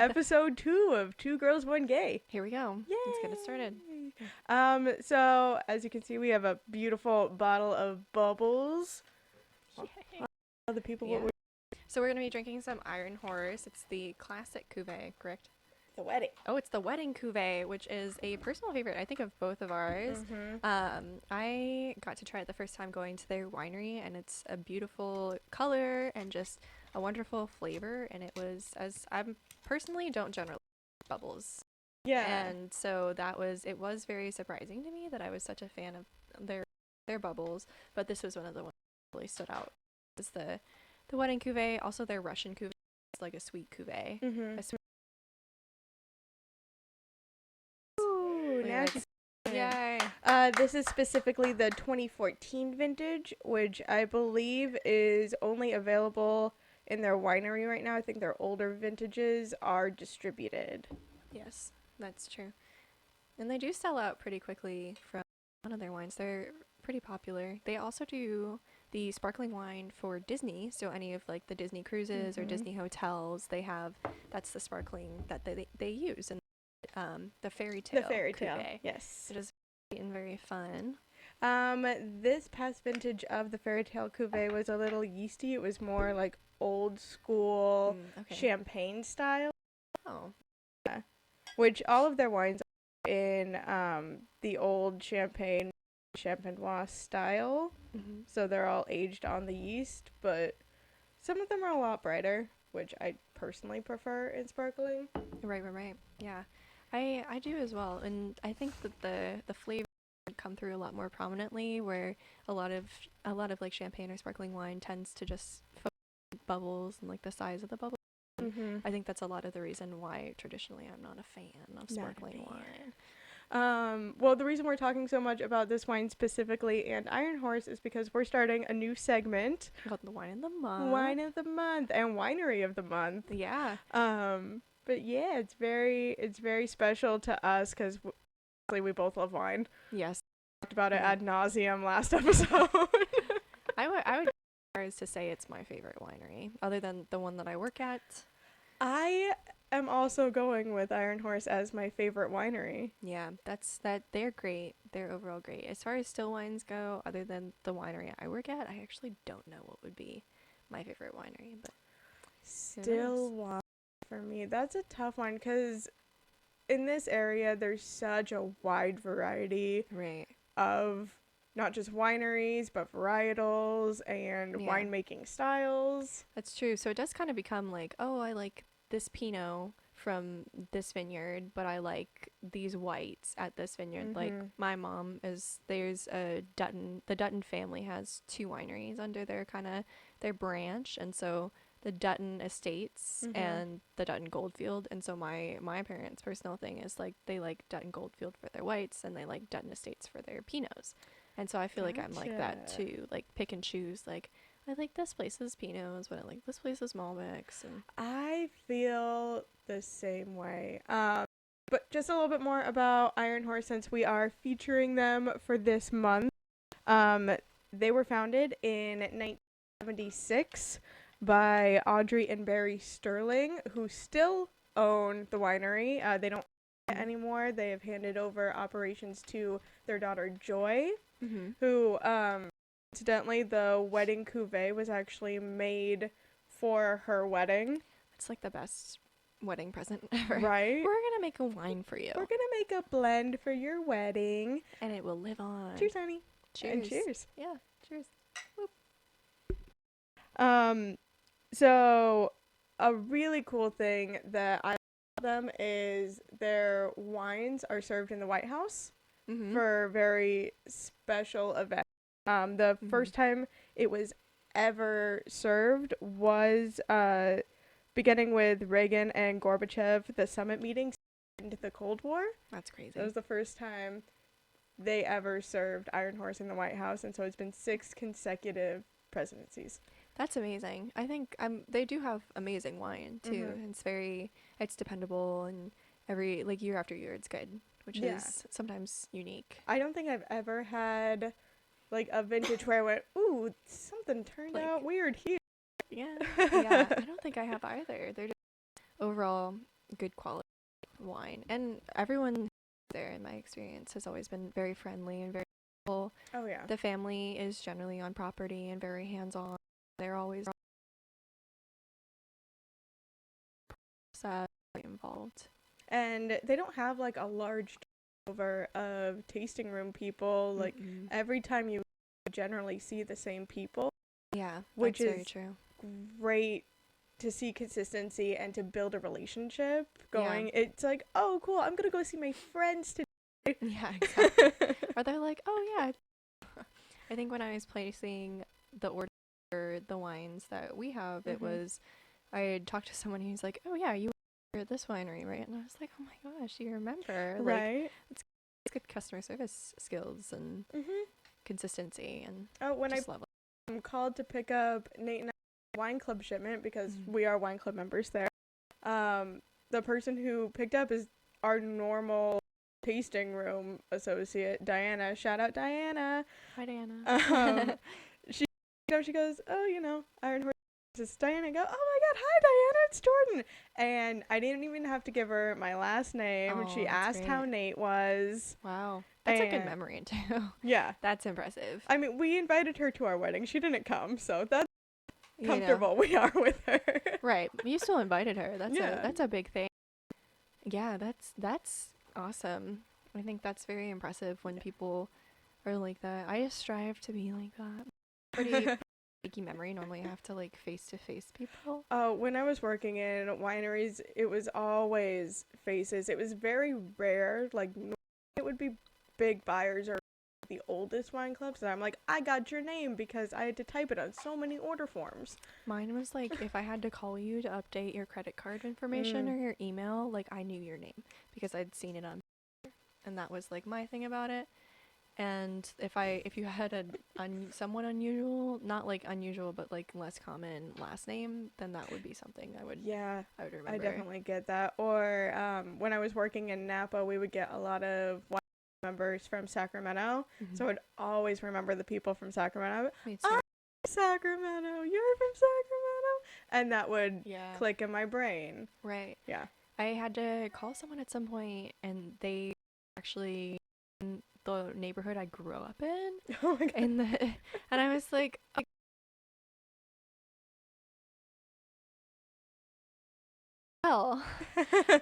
episode 2 of Two Girls, One Gay. Here we go. Yay! Let's get it started. So as you can see, we have a beautiful bottle of bubbles. Yay. Other people, Yeah. what So we're going to be drinking some Iron Horse. It's the classic cuvee, correct? the wedding. Oh, it's the wedding cuvee, which is a personal favorite, I think, of both of ours. I got to try it the first time going to their winery, and it's a beautiful color and just a wonderful flavor. And it was, as I personally don't generally like bubbles. Yeah. And so it was very surprising to me that I was such a fan of their bubbles, but this was one of the ones that really stood out. It's the wedding cuvee, also their Russian cuvee. It's like a sweet cuvee. A sweet Ooh, now Let's- Yay. this is specifically the 2014 vintage, which I believe is only available in their winery right now. I think their older vintages are distributed. Yes, that's true. And they do sell out pretty quickly from one of their wines. They're pretty popular. They also do the sparkling wine for Disney. So any of like the Disney cruises or Disney hotels, that's the sparkling that they use. And the fairy tale. The fairy tale. Cuvée. Yes. It is and very fun. This past vintage of the fairy tale cuvee was a little yeasty. It was more like old school Okay. champagne style, Oh, which all of their wines are in the old champenois style. So they're all aged on the yeast, but some of them are a lot brighter, which I personally prefer in sparkling. right. Yeah, I do as well, and I think that the flavor would come through a lot more prominently, where a lot of like champagne or sparkling wine tends to just focus on bubbles and like the size of the bubble. I think that's a lot of the reason why traditionally I'm not a fan of sparkling wine. Well, the reason we're talking so much about this wine specifically and Iron Horse is because we're starting a new segment, Called the wine of the month. Wine of the Month and Winery of the Month. Yeah. But yeah, it's very special to us because we both love wine. Yes. Talked about it ad nauseum last episode. I would go as to say it's my favorite winery, other than the one that I work at. I am also going with Iron Horse as my favorite winery. Yeah, they're great. They're overall great. As far as still wines go, other than the winery I work at, I actually don't know what would be my favorite winery, but Still wine for me. That's a tough one because in this area there's such a wide variety right. of not just wineries but varietals and winemaking styles. That's true. So it does kind of become like, oh, I like this Pinot from this vineyard, but I like these whites at this vineyard. Like my mom there's a Dutton. The Dutton family has 2 wineries under their branch, and so the Dutton Estates and the Dutton Goldfield. And so my parents' personal thing is like they like Dutton Goldfield for their whites and they like Dutton Estates for their Pinots. And so I feel like I'm like that too, like pick and choose. Like I like this place's Pinots, but I like this place's Malbecs. And I feel the same way. But just a little bit more about Iron Horse since we are featuring them for this month. They were founded in 1976 by Audrey and Barry Sterling, who still own the winery. They don't own it anymore. They have handed over operations to their daughter Joy, who incidentally the wedding cuvee was actually made for her wedding. it's like the best wedding present ever. Right? We're gonna make a wine for you. We're gonna make a blend for your wedding. And it will live on. Cheers, honey. Cheers. And cheers. Yeah, cheers. So a really cool thing that I love them is their wines are served in the White House for very special events. The first time it was ever served was beginning with Reagan and Gorbachev, the summit meetings into the Cold War. That's crazy. That was the first time they ever served Iron Horse in the White House, and so it's been 6 consecutive presidencies. That's amazing. I think they do have amazing wine too. It's dependable, and every like year after year it's good, which is sometimes unique. I don't think I've ever had like a vintage where I went, ooh, something turned out weird here. Yeah. I don't think I have either. They're just overall good quality wine. And everyone there, in my experience, has always been very friendly and very cool. Oh yeah. The family is generally on property and very hands-on. They're always involved. And they don't have like a large turnover of tasting room people. Like every time you generally see the same people. Yeah, which that's is very true. Great to see consistency and to build a relationship going. Yeah. It's like, oh cool, I'm gonna go see my friends today. Yeah, exactly. Or they're like, oh yeah. I think when I was placing the order for the wines that we have, it was, I had talked to someone who's like, oh yeah, you were at this winery, right? And I was like, oh my gosh, you remember. Right. Like, it's good customer service skills and consistency, and when just love it. I'm called to pick up Nate and I wine club shipment because we are wine club members there. The person who picked up is our normal tasting room associate, Diana. Shout out Diana. Hi, Diana. She goes, oh, Iron Horse. This is Diana. I go, oh my god, hi Diana, it's Jordan. And I didn't even have to give her my last name. Oh, she asked great. how Nate was. Wow. That's a good memory too. Yeah. That's impressive. I mean, we invited her to our wedding. She didn't come, so that's comfortable we are with her. Right. You still invited her. That's a big thing. Yeah, that's awesome. I think that's very impressive when people are like that. I just strive to be like that. Pretty achy memory. Normally I have to like face-to-face people. When I was working in wineries, it was always faces. It was very rare. Like, it would be big buyers or the oldest wine clubs, and I'm like, I got your name because I had to type it on so many order forms. Mine was like, if I had to call you to update your credit card information or your email, like I knew your name because I'd seen it on, and that was like my thing about it. And if you had a somewhat unusual, not like unusual, but like less common last name, then that would be something I would remember. I definitely get that. Or when I was working in Napa, we would get a lot of wine members from Sacramento, so I would always remember the people from Sacramento. Me too. I'm Sacramento, you're from Sacramento, and that would click in my brain. Right. Yeah. I had to call someone at some point, and they actually in the neighborhood I grew up in. Oh my god. And I was like, well,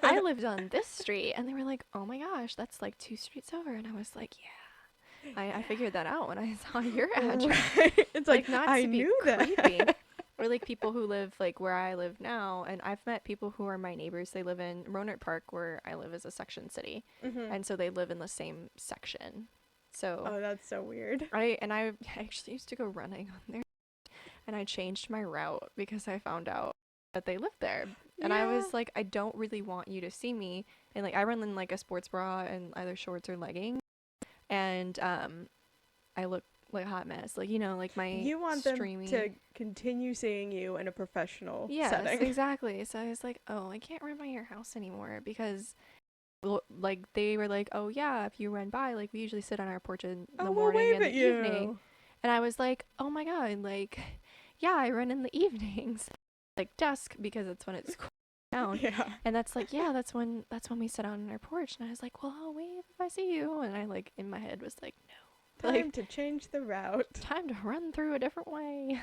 I lived on this street, and they were like, oh my gosh, that's like 2 streets over, and I was like, yeah, I figured that out when I saw your address. Right. It's like not I to be knew creepy. that. Or like people who live like where I live now, and I've met people who are my neighbors. They live in Rohnert Park, where I live, is a section city, and so they live in the same section. So that's so weird. I actually used to go running on there, and I changed my route because I found out that they lived there. And I was like, I don't really want you to see me. And like I run in like a sports bra and either shorts or leggings, and I look like a hot mess. Like, like my You want them to continue seeing you in a professional setting. Yes, exactly. So I was like, oh, I can't run by your house anymore because like they were like, oh yeah, if you run by, like we usually sit on our porch in the morning and the evening. And I was like, oh my god, like yeah, I run in the evenings, like dusk, because it's when it's cool down. Yeah. And that's like, yeah, that's when we sit on our porch. And I was like, well, I'll wave if I see you. And I like in my head was like, no, time to change the route. Time to run through a different way.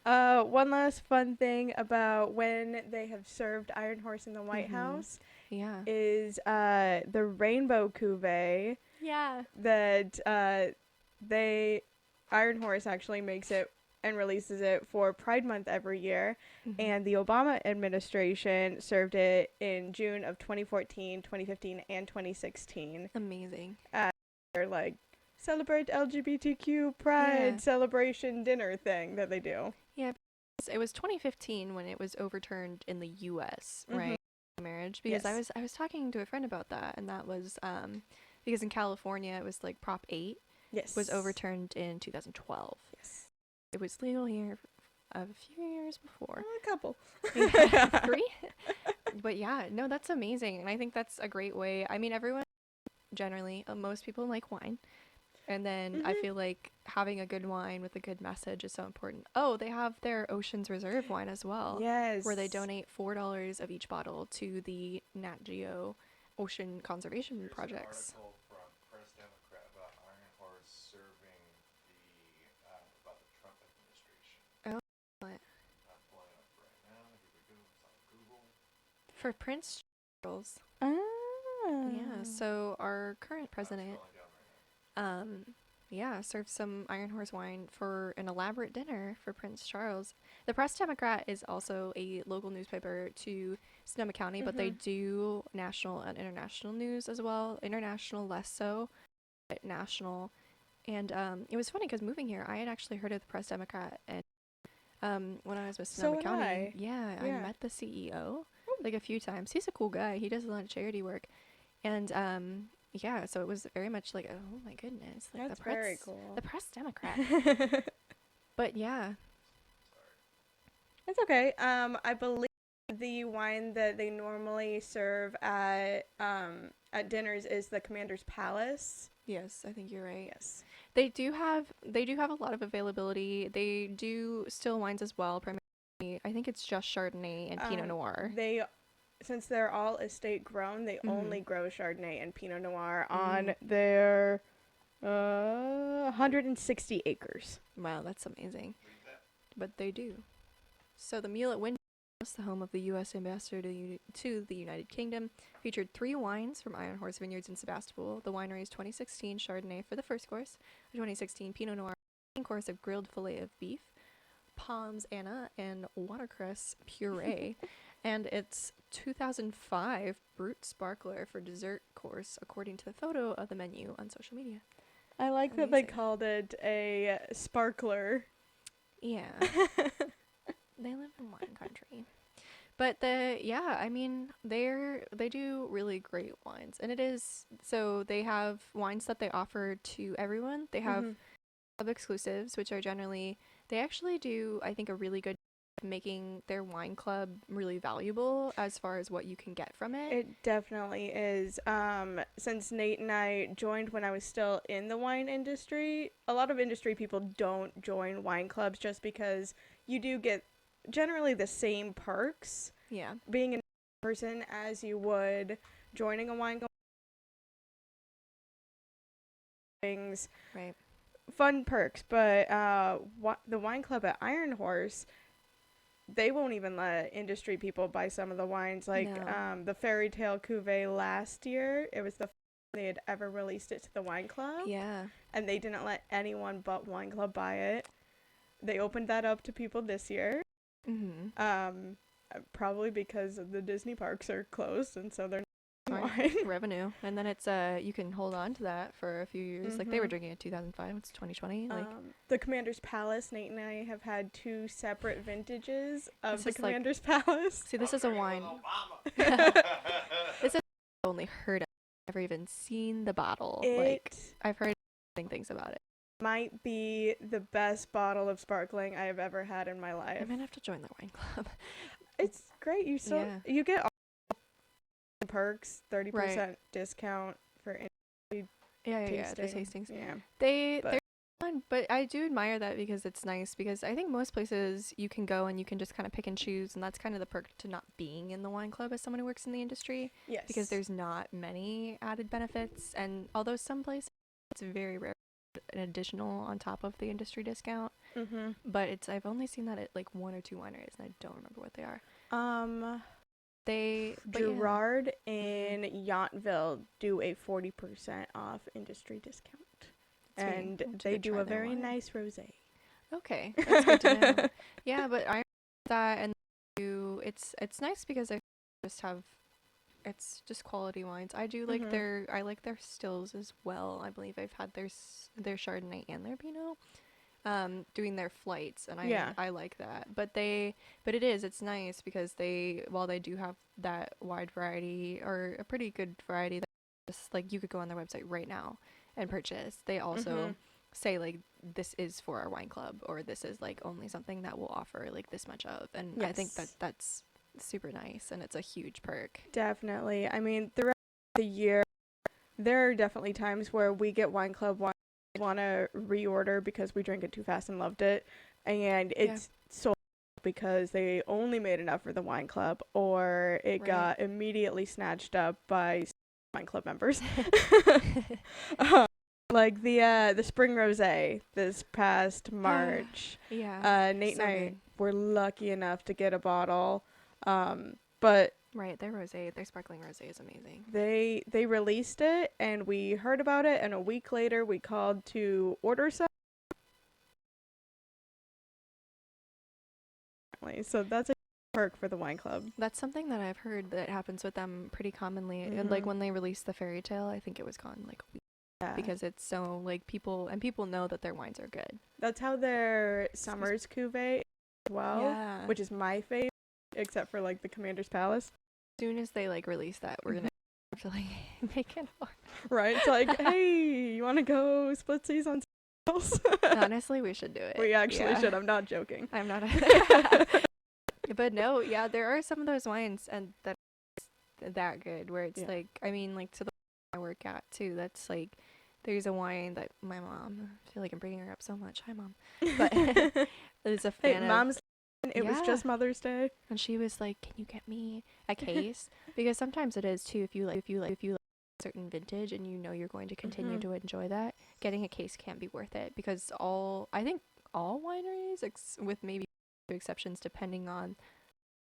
One last fun thing about when they have served Iron Horse in the White House is the Rainbow Cuvée. Yeah. That Iron Horse actually makes it and releases it for Pride Month every year, and the Obama administration served it in June of 2014, 2015, and 2016. Amazing. They're like celebrate LGBTQ Pride celebration dinner thing that they do. Yeah, it was 2015 when it was overturned in the U.S. Right, marriage, because I was talking to a friend about that, and that was because in California it was like Prop 8 was overturned in 2012. Yes. It was legal here a few years before. A couple. 3. But yeah, no, that's amazing. And I think that's a great way. I mean, everyone generally, most people like wine. And then I feel like having a good wine with a good message is so important. Oh, they have their Oceans Reserve wine as well. Yes. Where they donate $4 of each bottle to the Nat Geo Ocean Conservation Here's Projects. an article from Press Democrat about Iron Horse serving about the Trump administration. Oh, what? I'm pulling it up right now. Here we go. It's on Google. For Prince Charles. Ah. Yeah, so our current president, served some Iron Horse wine for an elaborate dinner for Prince Charles. The Press Democrat is also a local newspaper to Sonoma County, but they do national and international news as well. International less so, but national. And it was funny because moving here, I had actually heard of the Press Democrat, and when I was with Sonoma County, I met the CEO like a few times. He's a cool guy. He does a lot of charity work. And so it was very much like, oh my goodness, like that's very cool. The Press Democrat. But yeah, it's okay. I believe the wine that they normally serve at dinners is the Commander's Palace. yes, I think you're right. Yes. They do have a lot of availability. They do still wines as well. Primarily, I think it's just Chardonnay and Pinot Noir. Since they're all estate grown, they only grow Chardonnay and Pinot Noir on their 160 acres. Wow, that's amazing. But they do. So the meal at Windhouse, the home of the U.S. ambassador to the United Kingdom, featured 3 wines from Iron Horse Vineyards in Sebastopol. The winery's 2016 Chardonnay for the first course, a 2016 Pinot Noir second course of grilled fillet of beef, Palms Anna, and watercress puree. And it's 2005 Brut Sparkler for dessert course, according to the photo of the menu on social media. I like that they called it a sparkler. Yeah. They live in wine country. But they do really great wines. And it is, so they have wines that they offer to everyone. They have club exclusives, which are generally, they actually do, I think, a really good making their wine club really valuable as far as what you can get from it. It definitely is. Since Nate and I joined when I was still in the wine industry, a lot of industry people don't join wine clubs just because you do get generally the same perks. Yeah. Being a person as you would joining a wine club. Things. Right. Fun perks, but the wine club at Iron Horse, they won't even let industry people buy some of the wines. Like the Fairy Tale Cuvée last year, it was the first they had ever released it to the wine club. Yeah. And they didn't let anyone but wine club buy it. They opened that up to people this year. Probably because the Disney parks are closed, and so they're not wine. Revenue. And then it's you can hold on to that for a few years. Like they were drinking it 2005, it's 2020. Like the Commander's Palace, Nate and I have had 2 separate vintages of the Commander's Palace. See, this is a wine. This is only heard of. I've never even seen the bottle. I've heard things about it. Might be the best bottle of sparkling I have ever had in my life. I might have to join the wine club. It's great. You get all the perks, 30% discount for the tastings. Yeah. They're fun, but I do admire that because it's nice, because I think most places you can go and you can just kind of pick and choose, and that's kind of the perk to not being in the wine club as someone who works in the industry. Yes. Because there's not many added benefits, and although some places it's very rare an additional on top of the industry discount, but I've only seen that at like 1 or 2 wineries, and I don't remember what they are. Gerard in Yountville do a 40% off industry discount, and they do a very nice rosé. Okay, that's good to know. Yeah, but I that, and it's nice because I just have. It's just quality wines. I do like their stills as well. I believe I've had their Chardonnay and their Pinot, doing their flights, and I like that. But it's nice because while they do have that wide variety, or a pretty good variety, that just like you could go on their website right now and purchase. They also say like this is for our wine club, or this is like only something that we'll offer like this much of, and I think that's super nice, and it's a huge perk. Definitely. I mean, throughout the year there are definitely times where we get wine club wine want to reorder because we drank it too fast and loved it, and it's sold because they only made enough for the wine club, or it got immediately snatched up by wine club members. Like the spring rosé this past March. Nate so and I good. were lucky enough to get a bottle, but Their sparkling rosé is amazing. they released it and we heard about it, and a week later we called to order some. So that's a perk for the wine club. That's something that I've heard that happens with them pretty commonly. And like when they released the fairy tale, I think it was gone like a week. Yeah. Because it's so like people know that their wines are good. That's how their Summers cuvee as well, which is my favorite, except for like the Commander's Palace. As soon as they like release that, we're gonna have to like make it hard. Right? It's like, hey, you want to go split seas on else? Honestly, we should do it. We actually should. I'm not joking. I'm not. But no, there are some of those wines and that good where it's like, I mean, like to the I work at too. That's like, there's a wine that my mom. I feel like I'm bringing her up so much. Hi, Mom. But is a fan of. Mom's. It was just Mother's Day, and she was like, "Can you get me a case?" Because sometimes it is too. If you like a certain vintage and you know you're going to continue to enjoy that, getting a case can't be worth it. Because I think all wineries, with maybe exceptions, depending on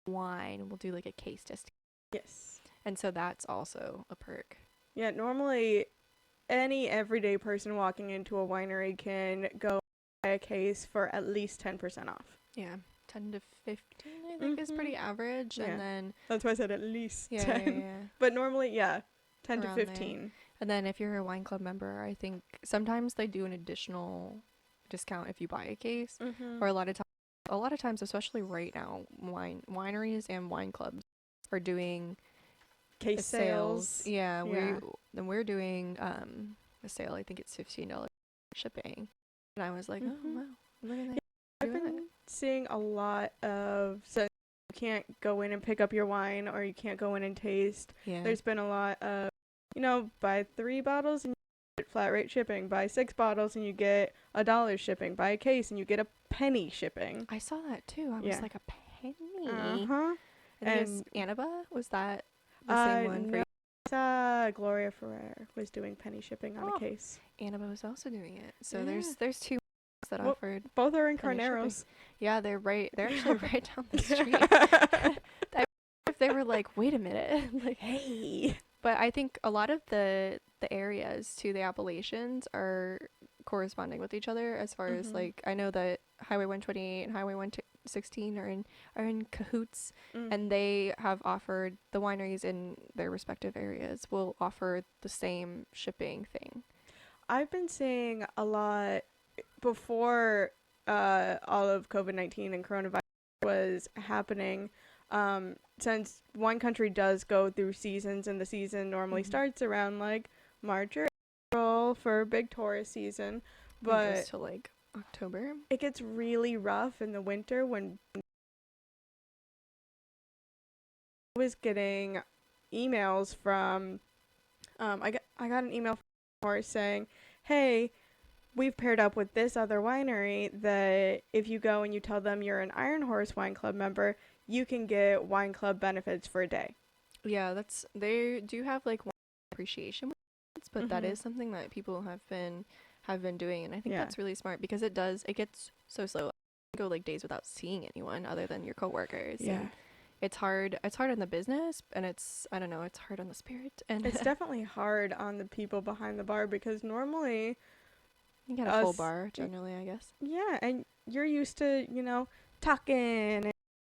wine, will do like a case discount. Yes. And so that's also a perk. Yeah, normally any everyday person walking into a winery can go buy a case for at least 10% off. Yeah, 10 to 15 I think is pretty average. Yeah. And then that's why I said at least 10. Yeah. But normally, 10 Around to 15. there. And then if you're a wine club member, I think sometimes they do an additional discount if you buy a case. Or a lot of times, especially right now, wineries and wine clubs are doing case sales. Yeah, we're doing a sale. I think it's $15 shipping. And I was like, oh wow, look at that. I've been seeing a lot of, so you can't go in and pick up your wine, or you can't go in and taste. Yeah. There's been a lot of, buy 3 bottles and you get flat rate shipping. Buy 6 bottles and you get $1 shipping. Buy a case and you get a penny shipping. I saw that too. I was like, a penny. And Annaba, was that the same one for you? Gloria Ferrer was doing penny shipping on a case. Annaba was also doing it. So there's 2 that offered. Both are in Carneros. Yeah, they're actually right down the street. If they were like, wait a minute, like, hey. But I think a lot of the areas to the Appalachians are corresponding with each other as far as like, I know that Highway 128 and Highway 116 are in cahoots, and they have offered, the wineries in their respective areas will offer the same shipping thing. I've been seeing a lot before all of COVID-19 and coronavirus was happening. Since Wine Country does go through seasons, and the season normally starts around like March or April for big tourist season, but it goes to like October. It gets really rough in the winter when I was getting emails from I got an email from saying, hey, we've paired up with this other winery that if you go and you tell them you're an Iron Horse Wine Club member, you can get wine club benefits for a day. Yeah, they do have like wine appreciation, but that is something that people have been doing, and I think that's really smart because it gets so slow. You go like days without seeing anyone other than your coworkers. Yeah. And it's hard on the business, and it's hard on the spirit, and it's definitely hard on the people behind the bar because normally you get a full bar generally, I guess. Yeah, and you're used to, talking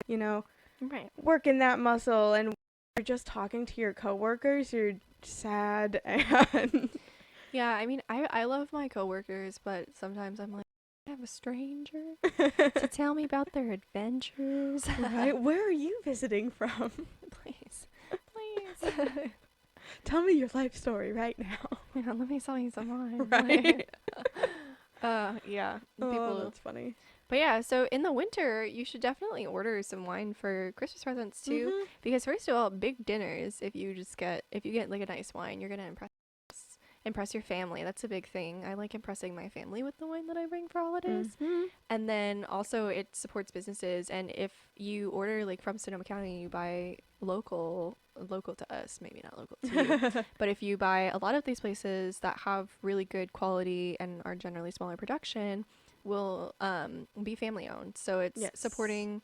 and, right, working that muscle, and you're just talking to your coworkers, you're sad and yeah, I mean, I love my coworkers, but sometimes I'm like, I have a stranger to tell me about their adventures. Right? Where are you visiting from? Please. Tell me your life story right now. Yeah, let me tell you some wine. Right? Yeah. Oh, that's funny. But yeah, so in the winter, you should definitely order some wine for Christmas presents too. Because first of all, big dinners, if you get like a nice wine, you're gonna impress. impress your family. That's a big thing. I like impressing my family with the wine that I bring for holidays. Mhm. And then also it supports businesses. And if you order like from Sonoma County, you buy local to us, maybe not local to you. But if you buy a lot of these places that have really good quality and are generally smaller production, will be family owned. So it's Yes. supporting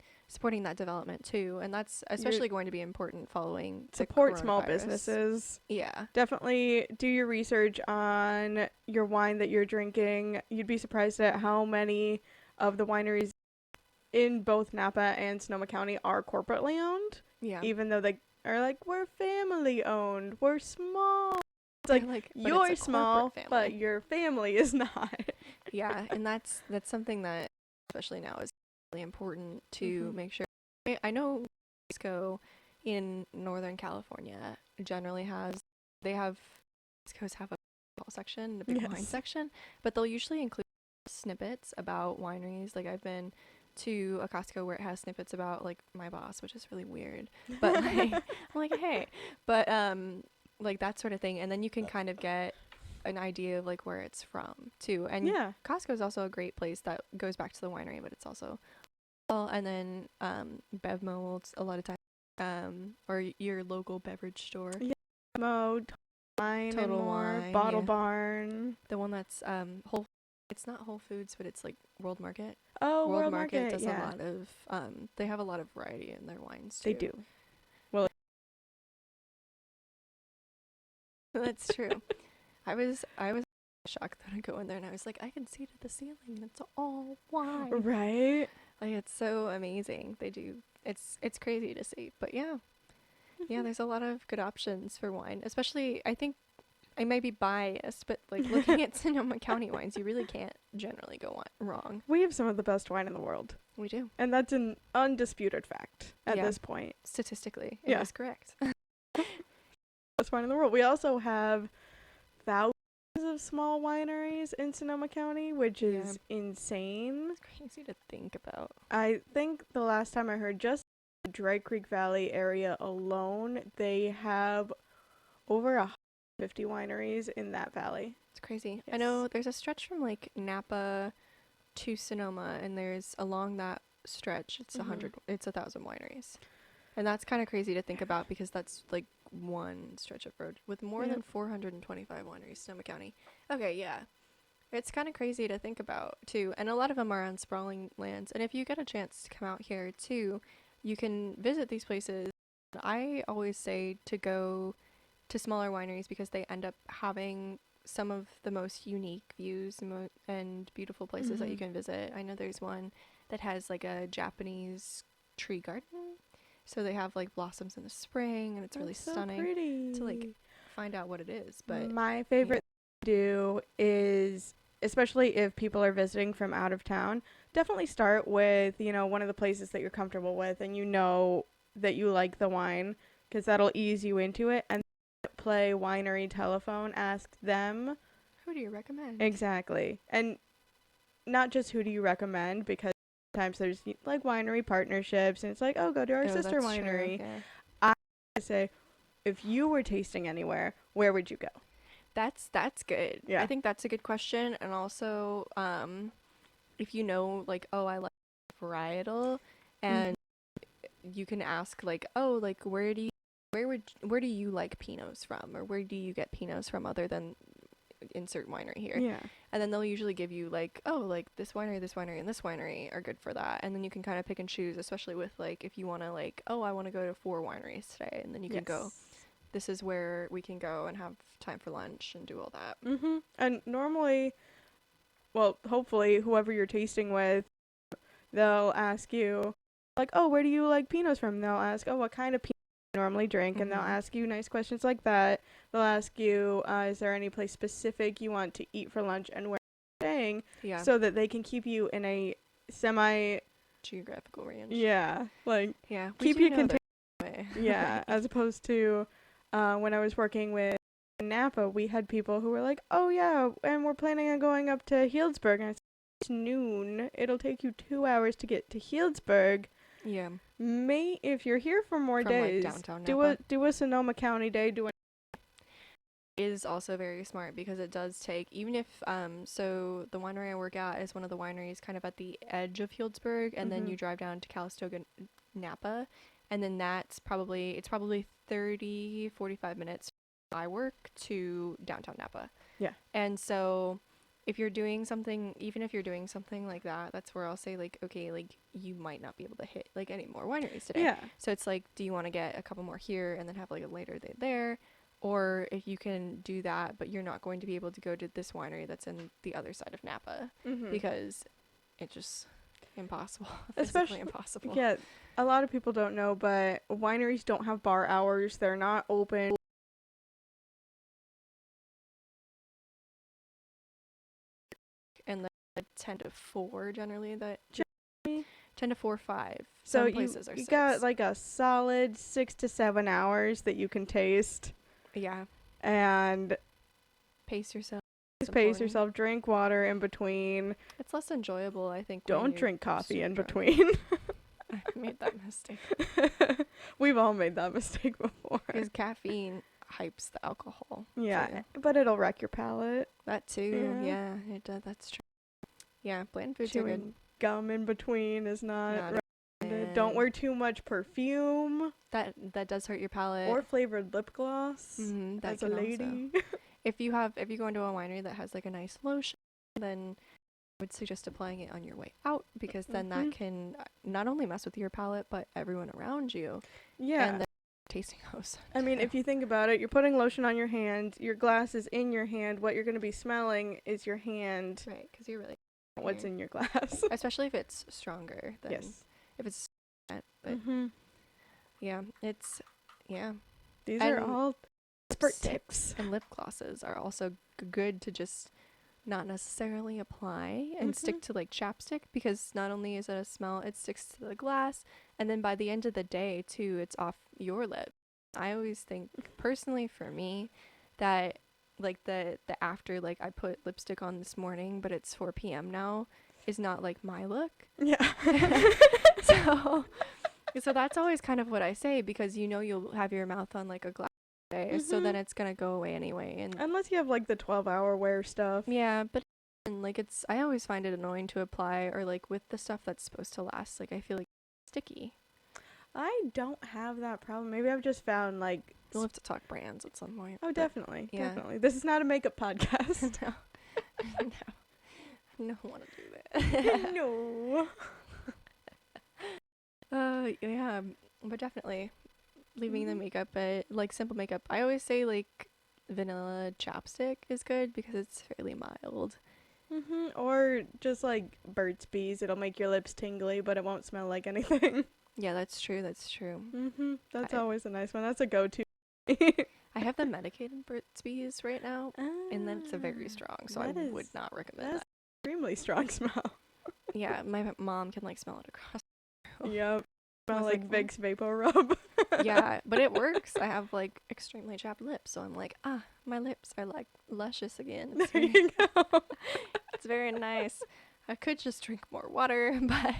that development too, and that's especially going to be important following the Support small coronavirus. businesses. Yeah. Definitely do your research on your wine that you're drinking. You'd be surprised at how many of the wineries in both Napa and Sonoma County are corporately owned, Yeah. even though they are like, we're family owned, we're small. It's They're like, but you're it's a small, corporate but family. your family is not. Yeah, and that's something that especially now is really important to Mhm. make sure. I know Costco in Northern California generally Costco's have a alcohol section, a big wine Yes. section, but they'll usually include snippets about wineries. Like I've been to a Costco where it has snippets about like my boss, which is really weird. But like I'm like, hey. But like that sort of thing. And then you can kind of get an idea of like where it's from too. And Yeah. Costco is also a great place that goes back to the winery, but it's also well, and then Bevmo a lot of times or your local beverage store. Yeah. Mode, Wine and Total More, Wine, Bottle yeah. Barn. The one that's it's not Whole Foods, but it's like World Market. Oh, World Market does yeah. a lot of they have a lot of variety in their wines too. They do. That's true. I was shocked that I go in there and I was like, I can see to the ceiling. It's all wine. Right? Like it's so amazing. They do. It's crazy to see. But yeah. Yeah, there's a lot of good options for wine. Especially I think I may be biased, but like looking at Sonoma County wines, you really can't generally go wrong. We have some of the best wine in the world. We do. And that's an undisputed fact at Yeah. this point. Statistically, it Yeah. is correct. Best wine in the world. We also have thousands of small wineries in Sonoma County, which is insane. It's crazy to think about. I think the last time I heard, just the Dry Creek Valley area alone, they have over 150 wineries in that valley. It's crazy. I Yes. know there's a stretch from like Napa to Sonoma, and there's along that stretch, it's Mhm. it's 1,000 wineries. And that's kind of crazy to think about because that's like one stretch of road with more Yeah. than 425 wineries, Sonoma County. Okay, yeah. It's kind of crazy to think about too. And a lot of them are on sprawling lands. And if you get a chance to come out here too, you can visit these places. I always say to go to smaller wineries because they end up having some of the most unique views and beautiful places that you Mhm. can visit. I know there's one that has like a Japanese tree garden. So they have like blossoms in the spring and it's really That's so stunning pretty. to like find out what it is. But my favorite thing to do is, especially if people are visiting from out of town, definitely start with, one of the places that you're comfortable with and you know that you like the wine, because that'll ease you into it. And play winery telephone, ask them. who do you recommend? Exactly. And not just who do you recommend, because sometimes there's like winery partnerships and it's like, oh, go to our sister that's true, winery. yeah. I say, if you were tasting anywhere, where would you go? That's good. Yeah. I think that's a good question. And also, if you know, like, oh, I like varietal, and you can ask, like, oh, like, where do you like Pinots from, or where do you get Pinots from other than insert winery here? Yeah. And then they'll usually give you like, oh, like this winery, and this winery are good for that. And then you can kind of pick and choose, especially with like if you want to like, oh, I want to go to 4 wineries today, and then you can go. This is where we can go and have time for lunch and do all that. Mm-hmm. And normally, well, hopefully, whoever you're tasting with, they'll ask you, like, oh, where do you like Pinots from? They'll ask, oh, what kind of Pinot do you normally drink? And they'll Mhm. ask you nice questions like that. They'll ask you, is there any place specific you want to eat for lunch and where you're staying? Yeah. So that they can keep you in a geographical range. yeah, like, Yeah. keep you contained. Yeah, as opposed to when I was working with Napa, we had people who were like, oh yeah, and we're planning on going up to Healdsburg. And I said, it's noon. It'll take you 2 hours to get to Healdsburg. Yeah. If you're here for more From, like, days, downtown do Napa. a Sonoma County day, do a is also very smart because it does take, even if so the winery I work at is one of the wineries kind of at the edge of Healdsburg, and then you drive down to Calistoga, Napa, and then it's probably 30-45 minutes from my work to downtown Napa. Yeah. And so if you're doing something, even if you're doing something like that, that's where I'll say, like, okay, like, you might not be able to hit like any more wineries today. Yeah. So it's like, do you want to get a couple more here and then have like a later day there? Or if you can do that, but you're not going to be able to go to this winery that's in the other side of Napa because it's just impossible. Physically impossible. Yeah, a lot of people don't know, but wineries don't have bar hours. They're not open. And the 10 to 4 generally, 10 to 4, 5. So Some places are you 6. got like a solid 6 to 7 hours that you can taste. Yeah. And Pace yourself. pace yourself, drink water in between. It's less enjoyable, I think. Don't drink coffee in between. I made that mistake. We've all made that mistake before. Because caffeine hypes the alcohol. Yeah, too. but it'll wreck your palate. That too. Yeah. Yeah, it does. That's true. Yeah, bland foods Chewing are good. gum in between is not recommended. recommended. Don't wear too much perfume That does hurt your palate. or flavored lip gloss. That As a can also. lady. If you go into a winery that has like a nice lotion, then I would suggest applying it on your way out, because then that can not only mess with your palate but everyone around you. Yeah. And then tasting those. I mean, too. if you think about it, you're putting lotion on your hand, your glass is in your hand, what you're going to be smelling is your hand, Right, because you're really what's in your glass. especially if it's stronger than Yes. if it's but yeah, These are And all expert lipsticks tips. and lip glosses are also good to just not necessarily apply and stick to like chapstick, because not only is it a smell, it sticks to the glass, and then by the end of the day too, it's off your lip. I always think personally for me that like the after, like, I put lipstick on this morning but it's 4 p.m. now, is not like my look. Yeah. So that's always kind of what I say, because you'll have your mouth on like a glass day, so then it's gonna go away anyway. And Unless you have like the 12-hour wear stuff. yeah, but and like I always find it annoying to apply, or like with the stuff that's supposed to last, like I feel like it's sticky. I don't have that problem. Maybe I've just found like We'll have to talk brands at some point. Oh, but definitely. yeah. Definitely. This is not a makeup podcast. no. I don't want to do that. No. Yeah, but definitely leaving the makeup at like simple makeup. I always say like vanilla chapstick is good because it's fairly mild. Or just like Burt's Bees. It'll make your lips tingly, but it won't smell like anything. Yeah, that's true. That's always a nice one. That's a go-to. I have the medicated Burt's Bees right now, and then it's a very strong, so I would not recommend that. Extremely strong smell. Yeah, my mom can like smell it across. Yep. Smell was like like, Vicks Vapor Rub. Yeah, but it works. I have like extremely chapped lips, so I'm like, my lips are like luscious again. It's There very, you go. it's very nice. I could just drink more water, but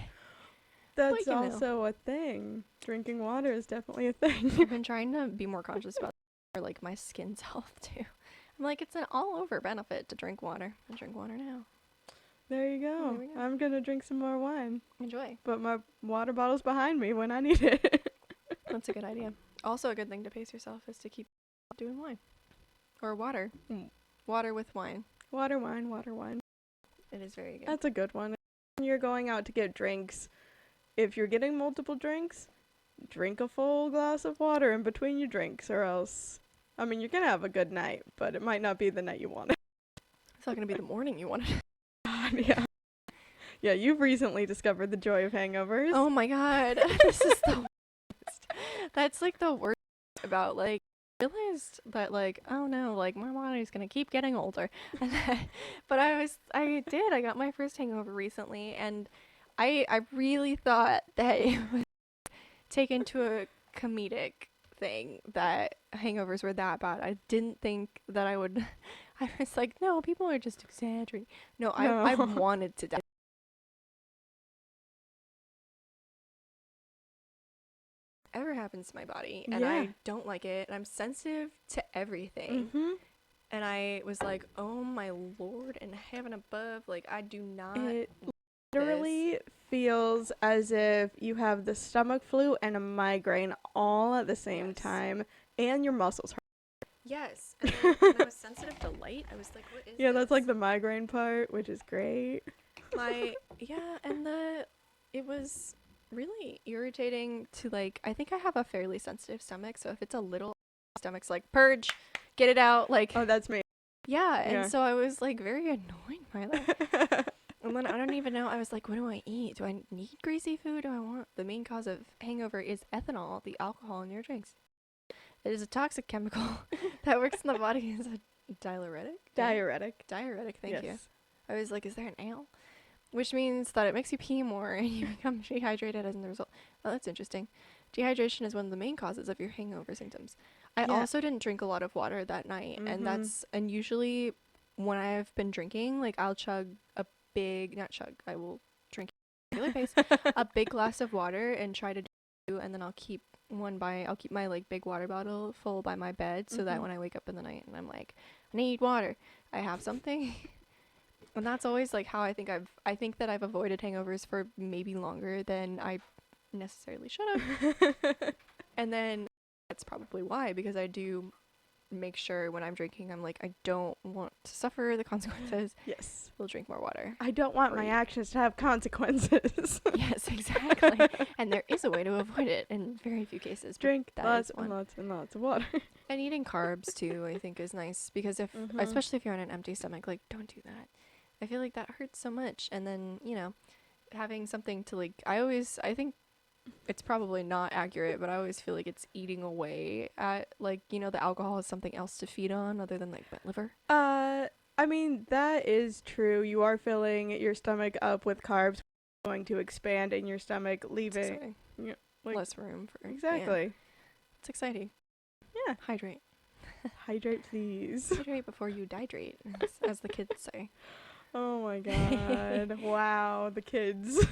That's you know. also a thing. Drinking water is definitely a thing. I've been trying to be more conscious about for like my skin's health too. I'm like, it's an all-over benefit to drink water. I drink water now. There you go. There we go. I'm gonna drink some more wine. Enjoy. But my water bottle's behind me when I need it. That's a good idea. Also, a good thing to pace yourself is to keep doing wine or water. Water with wine. Water, wine. It is very good. That's a good one. When you're going out to get drinks, if you're getting multiple drinks, drink a full glass of water in between your drinks, or else, I mean, you're gonna have a good night, but it might not be the night you wanted. It's not gonna be the morning you wanted. Yeah. Yeah, you've recently discovered the joy of hangovers. Oh my god. This is the worst. That's like the worst about like realized that like, oh no, like my body's gonna keep getting older. But I got my first hangover recently, and I really thought that it was taken to a comedic thing that hangovers were that bad. I didn't think that I would. I was like, no, people are just exaggerating. No. I wanted to die. Ever happens to my body, and Yeah. I don't like it. I'm sensitive to everything, And I was like, oh my Lord in heaven above, like I do not It want literally feels as if you have the stomach flu and a migraine all at the same Yes. time, and your muscles hurt. Yes. And then when I was sensitive to light, I was like, what is Yeah, this? that's like the migraine part, which is great. And it was really irritating to like, I think I have a fairly sensitive stomach, so if it's a little, stomach's like, purge, get it out, like, Oh, that's me. yeah, Yeah. and so I was like very annoyed by that. And then I don't even know, I was like, what do I eat? Do I need greasy food? Do I want, the main cause of hangover is ethanol, the alcohol in your drinks. It is a toxic chemical that works in the body as a diuretic. Diuretic. Diuretic, thank you. Yes. I was like, is there an ale? Which means that it makes you pee more and you become dehydrated as a result. Oh, that's interesting. Dehydration is one of the main causes of your hangover symptoms. I Yeah. also didn't drink a lot of water that night, and usually when I've been drinking, like I'll chug a big, not chug, I will drink at a regular pace, a big glass of water and try to do, and then I'll keep my like big water bottle full by my bed so that when I wake up in the night and I'm like, I need water, I have something. And that's always like how I think that I've avoided hangovers for maybe longer than I necessarily should have. And then that's probably why, because I do make sure when I'm drinking, I'm like, I don't want to suffer the consequences. Yes. We'll drink more water. I don't want my Great. actions to have consequences. Yes, exactly. And there is a way to avoid it in very few cases. Drink that lots is one. and lots and lots of water. And eating carbs too, I think is nice, because especially if you're on an empty stomach, like don't do that. I feel like that hurts so much. And then, having something to like, I think it's probably not accurate, but I always feel like it's eating away at like, the alcohol is something else to feed on other than like my liver. I mean, that is true. You are filling your stomach up with carbs, going to expand in your stomach, leaving like, less room for exactly. Yeah. It's exciting. Yeah. Hydrate. Hydrate, please. Hydrate before you dihydrate, as the kids say. Oh my god. Wow, the kids.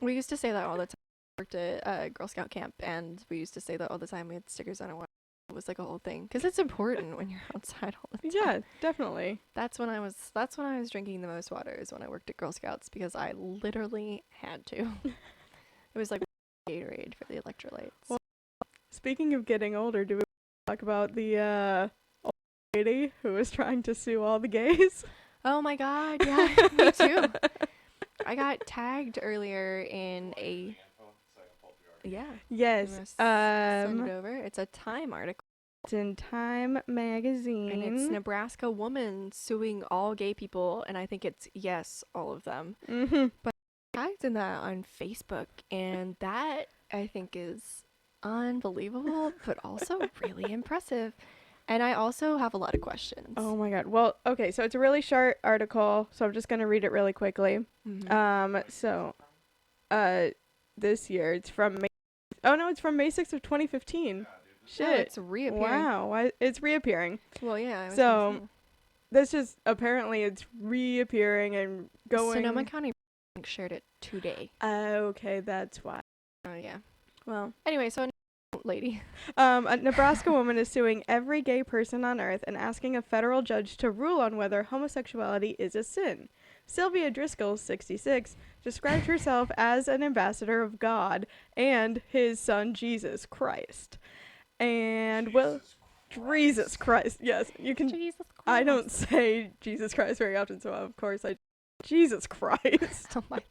We used to say that all the time. I worked at Girl Scout camp, and we used to say that all the time. We had stickers on it. It was like a whole thing, because it's important when you're outside all the time. Yeah, definitely. That's when I was drinking the most water, is when I worked at Girl Scouts, because I literally had to. It was like Gatorade for the electrolytes. Well, speaking of getting older, do we talk about the old lady who was trying to sue all the gays? Oh my god, yeah, me too. I got tagged earlier in a... Yeah. Yes. Send it over. It's a Time article. It's in Time magazine. And it's Nebraska woman suing all gay people, and I think it's, yes, all of them. Mm-hmm. But I tagged in that on Facebook, and that, I think, is unbelievable, but also really impressive. And I also have a lot of questions. Oh my god. Well, okay, so it's a really short article, so I'm just going to read it really quickly. This year, it's from May... Oh no, it's from May 6th of 2015. Shit. Oh, it's reappearing. Wow, why it's reappearing. Well, yeah. I was So, gonna say. this is apparently it's reappearing and going... Sonoma County shared it today. Okay, that's why. Oh, yeah. Well, anyway, so lady. A Nebraska woman is suing every gay person on earth and asking a federal judge to rule on whether homosexuality is a sin. Sylvia Driscoll, 66, described herself as an ambassador of God and his son Jesus Christ. And Jesus Christ. Yes, you can. Jesus Christ. I don't say Jesus Christ very often, so of course I Jesus Christ. Oh my.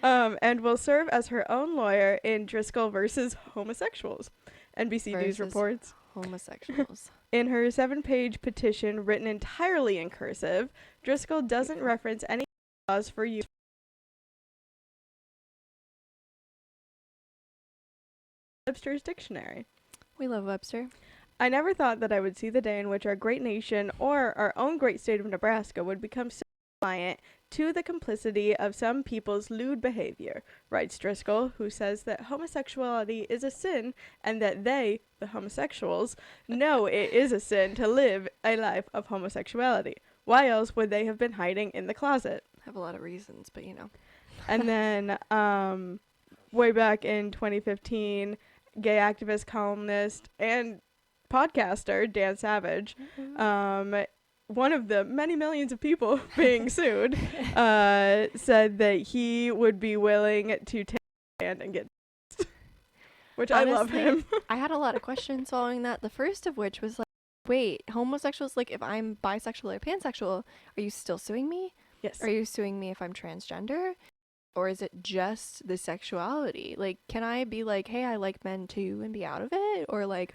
And will serve as her own lawyer in Driscoll versus homosexuals. NBC News reports. Homosexuals. In her 7-page petition written entirely in cursive, Driscoll doesn't reference any laws for use. Webster's dictionary. We love Webster. I never thought that I would see the day in which our great nation or our own great state of Nebraska would become so compliant to the complicity of some people's lewd behavior, writes Driscoll, who says that homosexuality is a sin and that they, the homosexuals, know it is a sin to live a life of homosexuality. Why else would they have been hiding in the closet? Have a lot of reasons, but you know. And then, way back in 2015, gay activist, columnist, and podcaster, Dan Savage, one of the many millions of people being sued, said that he would be willing to take a stand and get which Honestly, I love him. I had a lot of questions following that. The first of which was like, wait, homosexuals, like if I'm bisexual or pansexual, are you still suing me? Yes. Are you suing me if I'm transgender? Or is it just the sexuality? Like, can I be like, hey, I like men too and be out of it? Or like...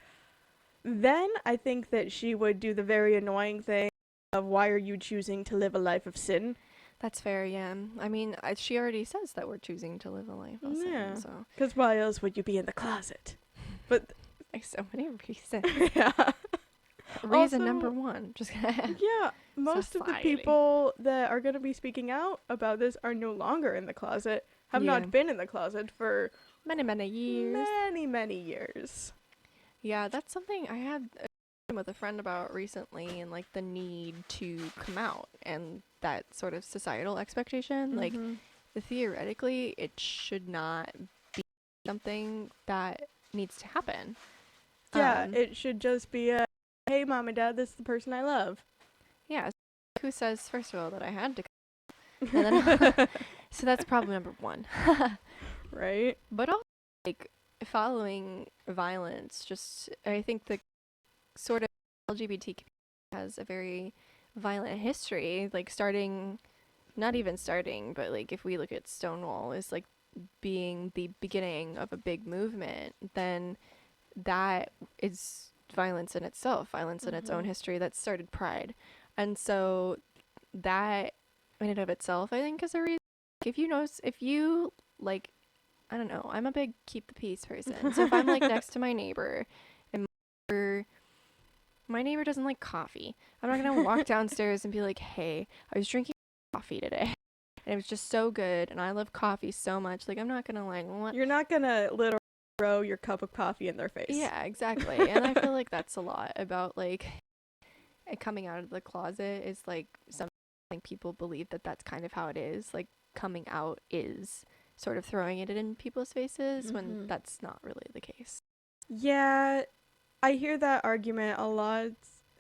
Then I think that she would do the very annoying thing of why are you choosing to live a life of sin? That's fair, yeah. I mean, she already says that we're choosing to live a life of Yeah. sin, so... Because why else would you be in the closet? But Like, so many reasons. yeah. Reason Also- number one. Just Yeah, most of the Society. people that are going to be speaking out about this are no longer in the closet, have Yeah. not been in the closet for many, many years. many, many years. Yeah, that's something I had a conversation with a friend about recently, and like the need to come out and that sort of societal expectation. Like, Mhm. theoretically, it should not be something that needs to happen. Yeah, Um, it should just be a, hey, mom and dad, this is the person I love. Yeah. Who says, first of all, that I had to come? And then, so that's problem number one. Right? But also, like, following violence, just, I think the sort of LGBT community has a very violent history, like not even starting, but like if we look at Stonewall as like being the beginning of a big movement, then that is violence in itself, violence in its own Mhm. history that started Pride. And so that in and of itself, I think, is a reason. If you like, I don't know, I'm a big keep the peace person. So if I'm like next to my neighbor and my neighbor doesn't like coffee, I'm not gonna walk downstairs and be like, hey, I was drinking coffee today and it was just so good and I love coffee so much. Like, I'm not gonna like, what? You're not going to literally throw your cup of coffee in their face. Yeah, exactly. And I feel like that's a lot about like coming out of the closet is like something people believe that that's kind of how it is. Like, coming out is sort of throwing it in people's faces when Mhm. that's not really the case. Yeah, I hear that argument a lot.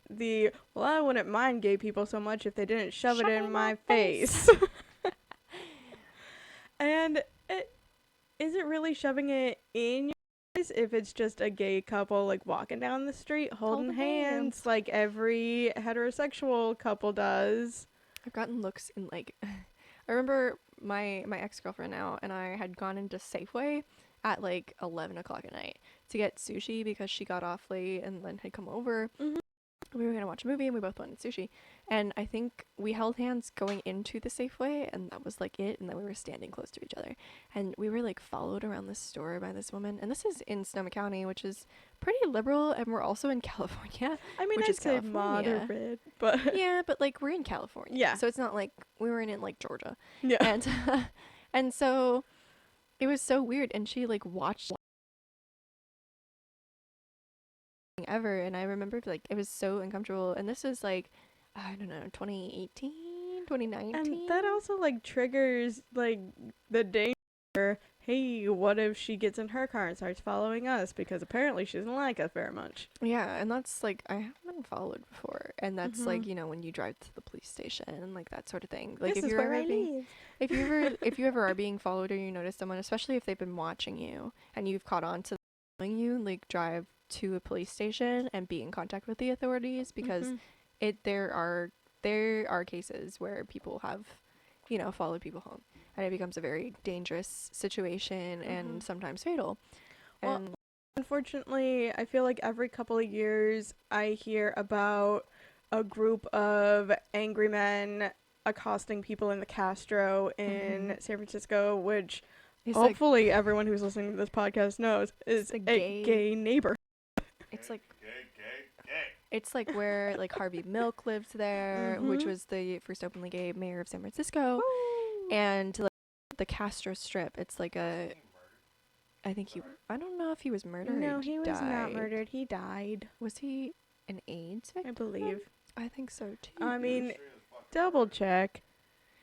Well, I wouldn't mind gay people so much if they didn't shove it in my face. And is it really shoving it in your face if it's just a gay couple like walking down the street holding Holding hands hands. like every heterosexual couple does? I've gotten looks in like I remember my ex-girlfriend now and I had gone into Safeway at like 11 o'clock at night to get sushi because she got off late and then had come over. Mhm. We were gonna watch a movie and we both wanted sushi, and I think we held hands going into the Safeway, and that was like it. And then we were standing close to each other, and we were like followed around the store by this woman. And this is in Sonoma County, which is pretty liberal, and we're also in California. I mean, Which I'd is say California. moderate, but Yeah, but like we're in California, Yeah. so it's not like we weren't in like Georgia. yeah. And and so it was so weird, and she like watched ever, and I remember like it was so uncomfortable. And this was like, I don't know, 2018, 2019. And that also like triggers like the danger. Hey, what if she gets in her car and starts following us because apparently she doesn't like us very much. Yeah, and that's like I haven't been followed before, and that's like, Mhm. you know, when you drive to the police station and like that sort of thing. Like, This if is you're where ever I being live. if you ever are being followed or you notice someone, especially if they've been watching you and you've caught on to following you, like drive to a police station and be in contact with the authorities, because Mhm. there are cases where people have, you know, followed people home, and it becomes a very dangerous situation and Mhm. sometimes fatal. Well, And Unfortunately, I feel like every couple of years I hear about a group of angry men accosting people in the Castro in Mhm. San Francisco, which it's like hopefully everyone who's listening to this podcast knows is a a gay- gay neighbor. it's like Gay. it's like where like Harvey Milk lived there, which Mhm. was the first openly gay mayor of San Francisco. And like the Castro Strip, it's like a, I think I don't know if he was murdered. No, or he was not died. murdered. He died, Was he an AIDS I victim? believe. I think so too. I mean, double check.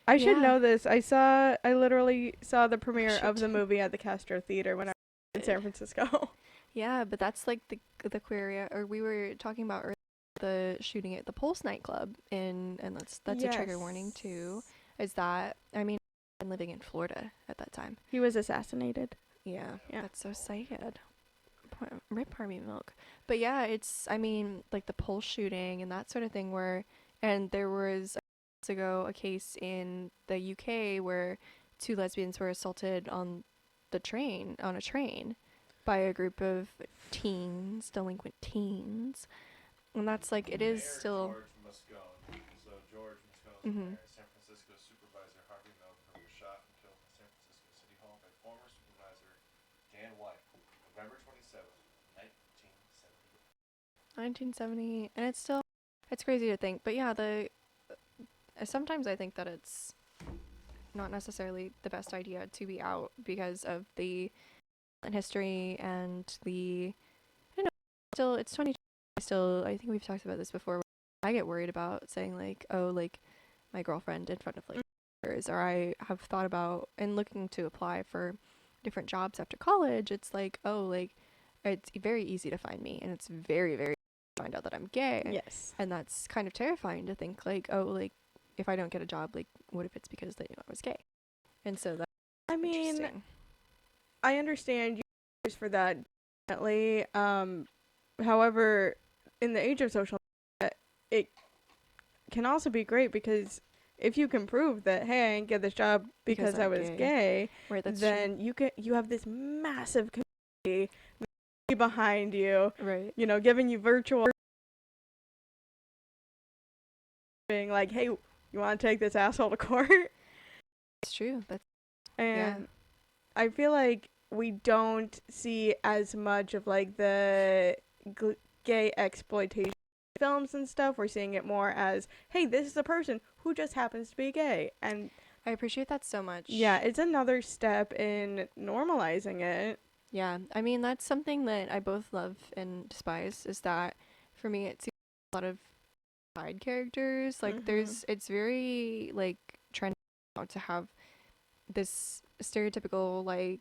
I should Yeah. know this. I literally saw the premiere should of the too. movie at the Castro Theater when I was in San Francisco. Yeah, but that's like the queer area, or we were talking about earlier, the shooting at the Pulse nightclub and that's a trigger warning too. Is that I mean, I'm living in Florida at that time. He was assassinated. Yeah, Yeah. that's so sad. Rip Harvey Milk. But yeah, it's I mean like the Pulse shooting and that sort of thing where and there was ago a case in the UK where two lesbians were assaulted on a train by a group of teens, delinquent teens. And that's like it is Mayor still George Moscone. So George Moscone is the Mhm. mayor. San Francisco supervisor Harvey Milk, who was shot and killed in San Francisco City Hall by former supervisor Dan White, November 27th, 1978. 1970 and it's crazy to think. But yeah, the sometimes I think that it's not necessarily the best idea to be out because of the history and the I don't know still it's 20 still I think we've talked about this before. I get worried about saying like oh like my girlfriend in front of like others, or I have thought about and looking to apply for different jobs after college. It's like oh like it's very easy to find me and it's very very easy to find out that I'm gay. Yes. And that's kind of terrifying to think like oh like if I don't get a job like what if it's because they knew I was gay. And so that's I mean, interesting. I understand you for that definitely. However, in the age of social media, it can also be great because if you can prove that hey, I didn't get this job because I I'm was gay, Right, that's then you have this massive community behind you, true. Right. you know, giving you virtual being like, hey, you want to take this asshole to court? It's true. That's And I feel like we don't see as much of like the gay exploitation films and stuff. We're seeing it more as, hey, this is a person who just happens to be gay. And I appreciate that so much. yeah, it's another step in normalizing it. Yeah, I mean that's something that I both love and despise is that for me it's a lot of side characters like Mhm. it's very like trendy now to have this stereotypical like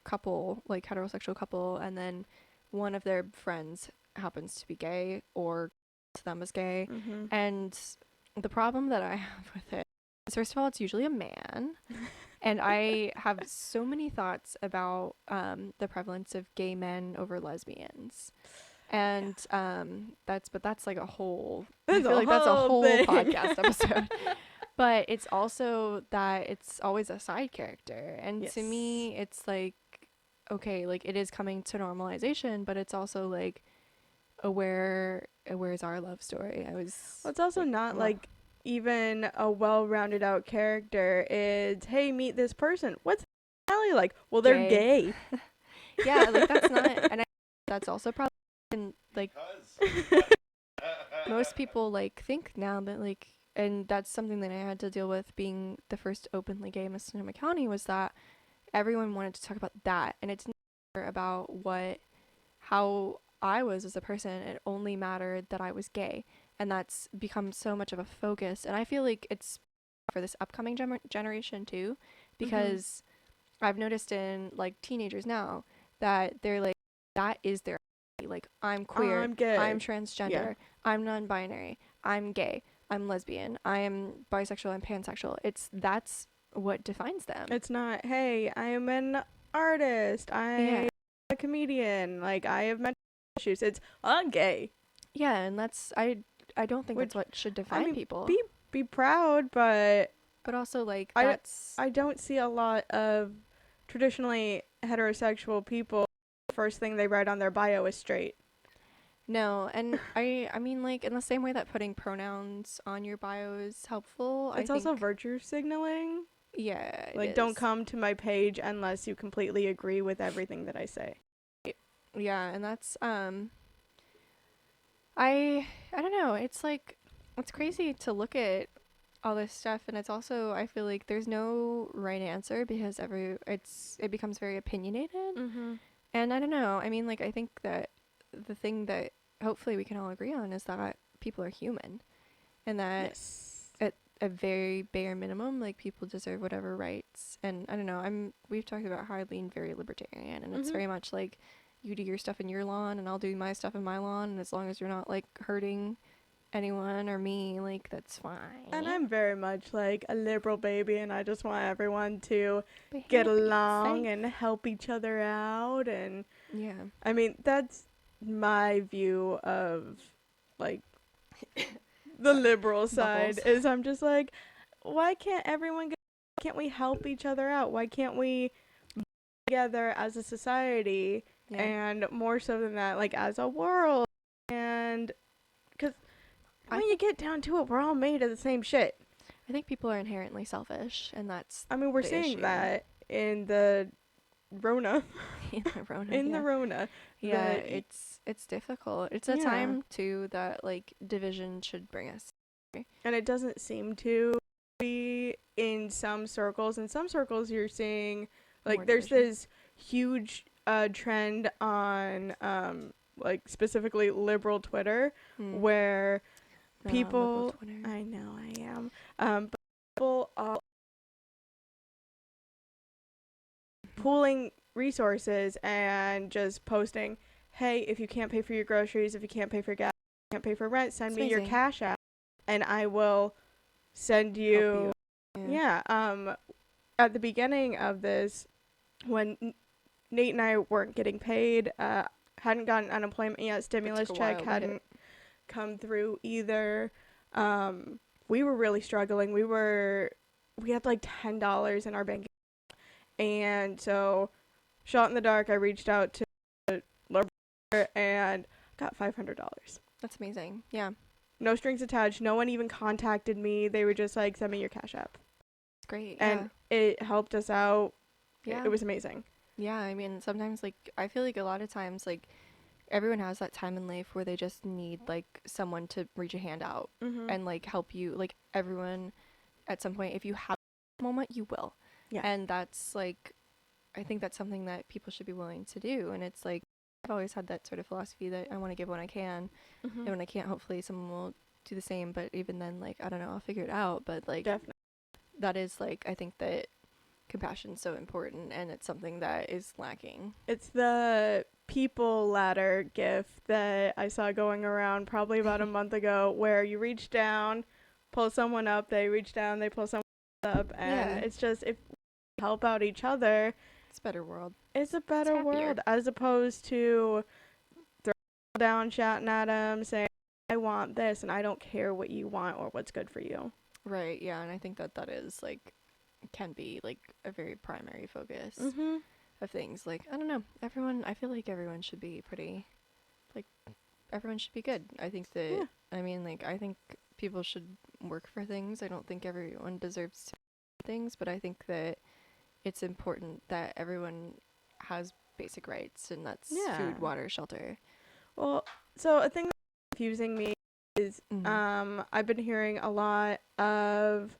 couple like heterosexual couple and then one of their friends happens to be gay or to them as gay. Mhm. And the problem that I have with it is first of all it's usually a man. And I have so many thoughts about the prevalence of gay men over lesbians. And that's like a whole I feel like that's a whole thing. podcast episode. But it's also that it's always a side character. And to me it's like okay, like it is coming to normalization, but it's also like where's our love story? I was Well, it's also not like even a well-rounded out character. It's, hey, meet this person. What's Ellie like? Well, they're gay. Yeah, like that's not, and that's also probably in, like most people like think now that like, and that's something that I had to deal with being the first openly gay Miss Sonoma County was that everyone wanted to talk about that, and it's not about how I was as a person. It only mattered that I was gay, and that's become so much of a focus. And I feel like it's for this upcoming generation too, because I've noticed in like teenagers now that they're like that is their identity. Like I'm queer, I'm gay. I'm transgender, I'm non-binary, I'm gay, I'm lesbian, I am bisexual, I'm pansexual. That's what defines them. It's not, hey, I am an artist. I'm a comedian. Like, I have mental issues. It's, I'm gay. Yeah, and that's I don't think that's what should define people. Be proud, but also like I that's don't see a lot of traditionally heterosexual people. The first thing they write on their bio is straight. No, and I mean like in the same way that putting pronouns on your bio is helpful. It's also virtue signaling. Yeah, like don't come to my page unless you completely agree with everything that I say. Yeah, and that's I don't know. It's like it's crazy to look at all this stuff, and it's also I feel like there's no right answer because it becomes very opinionated. And I don't know. I mean, like I think that the thing that hopefully we can all agree on is that people are human, and that at a very bare minimum, like people deserve whatever rights. And I don't know. We've talked about how I lean very libertarian, and it's very much like you do your stuff in your lawn and I'll do my stuff in my lawn, and as long as you're not like hurting anyone or me, like that's fine. And I'm very much like a liberal baby, and I just want everyone to Be get happy, along safe. and help each other out. And Yeah. I mean, that's my view of like the liberal side. Bubbles. Is I'm just like, why can't everyone get? Why can't we help each other out? Why can't we be together as a society? Yeah. And more so than that, like as a world? And because when you get down to it, we're all made of the same shit. I think people are inherently selfish, and that's I mean, we're the seeing issue. that in the Rona. in the Rona. In yeah. the Rona. Yeah, The- it's difficult. It's a Yeah. time too that like division should bring us. And it doesn't seem to be in some circles. In some circles, you're seeing, like, More there's division. this huge trend on, like, specifically liberal Twitter, where No, people... liberal Twitter. I know I am. But people are pooling resources and just posting, hey, if you can't pay for your groceries, if you can't pay for gas, if you can't pay for rent, send It's me your amazing. cash app, and I will send you... Help you. Yeah. Yeah. At the beginning of this, when Nate and I weren't getting paid, hadn't gotten unemployment yet, stimulus took a check while to hit. hadn't come through either. We were really struggling. We had like $10 in our bank account. And so, shot in the dark, I reached out to Laura and got $500. That's amazing. Yeah. No strings attached. No one even contacted me. They were just like, send me your cash app. It's great. And it helped us out. yeah. It was amazing. Yeah, I mean, sometimes, like, I feel like a lot of times, like, everyone has that time in life where they just need, like, someone to reach a hand out Mm-hmm. and, like, help you. Like, everyone, at some point, if you have a moment, you will. Yeah. And that's, like, I think that's something that people should be willing to do. And it's, like, I've always had that sort of philosophy that I want to give when I can. Mm-hmm. And when I can't, hopefully someone will do the same. But even then, like, I don't know, I'll figure it out. But, like, Definitely. that is, like, I think that compassion's so important, and it's something that is lacking. It's the people ladder gif that I saw going around probably about a month ago, where you reach down, pull someone up, they reach down, they pull someone up, and Yeah. it's just, if we help out each other, It's a better world. it's a better happier. world, as opposed to throwing down, shouting at them, saying, I want this, and I don't care what you want or what's good for you. Right, yeah, and I think that is, like, can be, like, a very primary focus Mm-hmm. of things. Like, I don't know, I feel like everyone should be pretty, like, everyone should be good. I think that, Yeah. I mean, like, I think people should work for things. I don't think everyone deserves to do things, but I think that it's important that everyone has basic rights, and that's Yeah. food, water, shelter. Well, so a thing that's confusing me is Mhm. I've been hearing a lot of,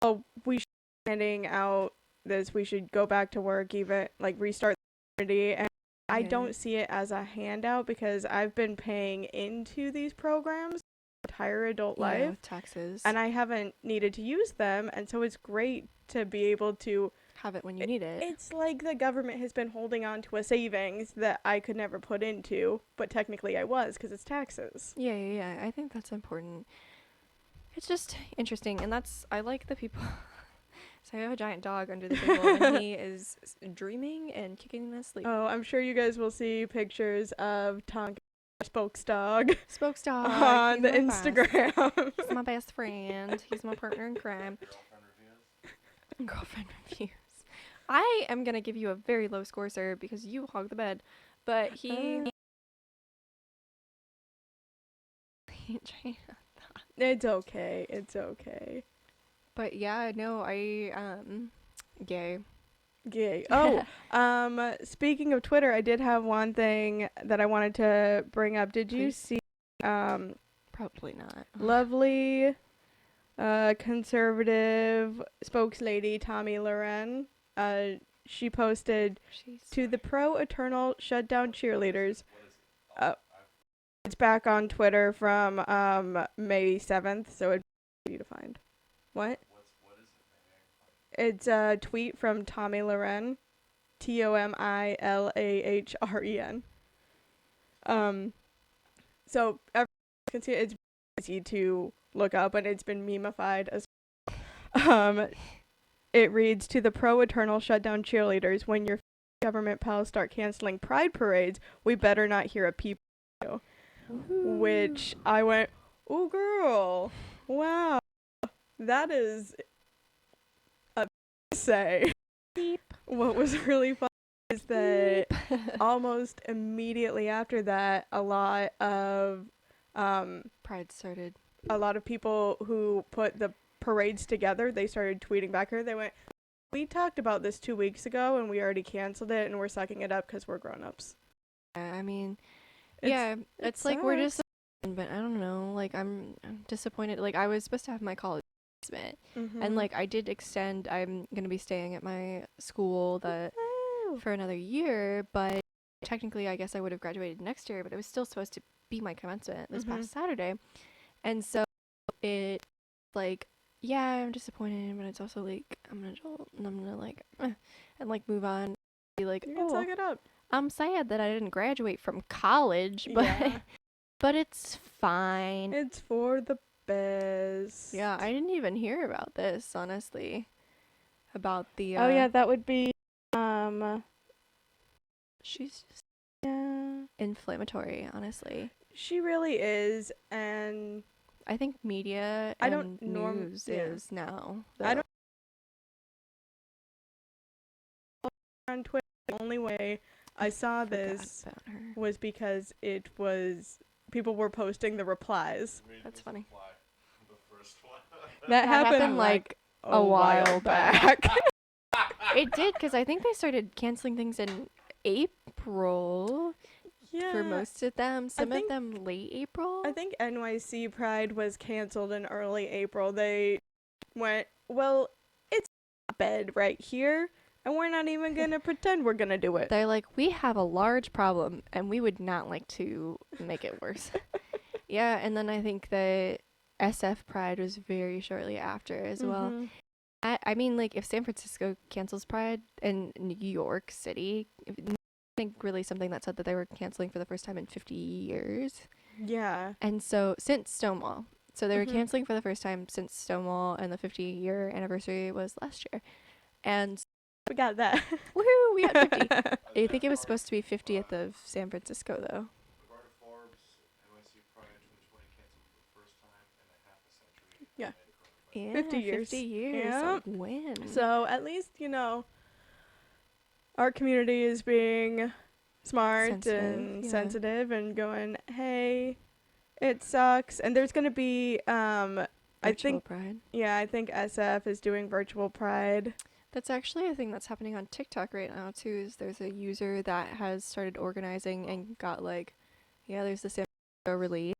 oh, we should be handing out this, we should go back to work, even like restart the community, and I Yeah. don't see it as a handout because I've been paying into these programs my entire adult Yeah, life, with taxes. and I haven't needed to use them, and so it's great to be able to... Have it when you need it. It's like the government has been holding on to a savings that I could never put into, but technically I was because it's taxes. Yeah. I think that's important. It's just interesting, and I like the people. So I have a giant dog under the table, and he is dreaming and kicking in his sleep. Oh, I'm sure you guys will see pictures of Tonka, Spokes dog, Spokes dog on the he's my best. Instagram. He's my best friend. He's my partner in crime. Girlfriend reviews. Girlfriend reviews. I am gonna give you a very low score, sir, because you hog the bed. But he. It's okay. It's okay. But yeah, no, gay. Yay. Oh, speaking of Twitter, I did have one thing that I wanted to bring up. Did you Please. see Probably not. lovely conservative spokeslady Tommy Loren? She posted She's to the pro eternal shutdown cheerleaders. It's back on Twitter from May 7th, so it'd be easy to find. What? What is it? Maybe I can find it. It's a tweet from Tommy Loren. TOMILAHREN. So everyone can see it. It's easy to look up, and it's been memeified as it reads, to the pro-eternal shutdown cheerleaders, when your government pals start canceling pride parades, we better not hear a peep. Which I went, oh girl, wow, that is a say. Beep. What was really fun is that almost immediately after that, a lot of Pride started. a lot of people who put the parades together, they started tweeting back her. They went, we talked about this 2 weeks ago and we already canceled it and we're sucking it up because we're grown-ups. I mean, It's- it's like we're sucks. just, but I don't know. Like I'm disappointed. Like I was supposed to have my college announcement, and like I did extend. I'm gonna be staying at my school for another year, but technically I guess I would have graduated next year, but it was still supposed to be my commencement this past Saturday, and so it like. Yeah, I'm disappointed, but it's also like I'm an adult and I'm gonna like and like move on, be like, You can oh, suck it up. I'm sad that I didn't graduate from college, but Yeah. but it's fine. It's for the best. Yeah, I didn't even hear about this, honestly. About the Oh yeah, that would be she's just yeah. inflammatory, honestly. She really is, and I think media I and don't norm- news yeah. is now. I though. on Twitter, the only way I saw Forgot this about her. was because it was people were posting the replies. That's funny. The first one. That happened like a while back. it did, because I think they started canceling things in April Yeah. for most of them. Some think- of them late April. I think NYC Pride was canceled in early April. They went, well, it's bed right here, and we're not even gonna pretend we're gonna do it. They're like, we have a large problem and we would not like to make it worse. Yeah, and then I think the SF Pride was very shortly after as well. Mhm. I mean, like, if San Francisco cancels Pride and New York City, I think really something that said that they were canceling for the first time in 50 years. Yeah. And so, since Stonewall. So they were Mhm. canceling for the first time since Stonewall, and the 50-year anniversary was last year. And We got that. woohoo, we got 50. I think it was supposed to be 50th of San Francisco, though. According to Forbes, NYC Pride 2020 canceled for the first time in a half a century. Yeah. Yeah, 50 years. 50 years. Yeah. Like, when? So at least, our community is being smart Sensitive, and yeah. sensitive and going, hey, it sucks. And there's going to be, I Virtual think, Pride. I think SF is doing virtual Pride. That's actually a thing that's happening on TikTok right now, too, is there's a user that has started organizing and got, like, there's the San Francisco release.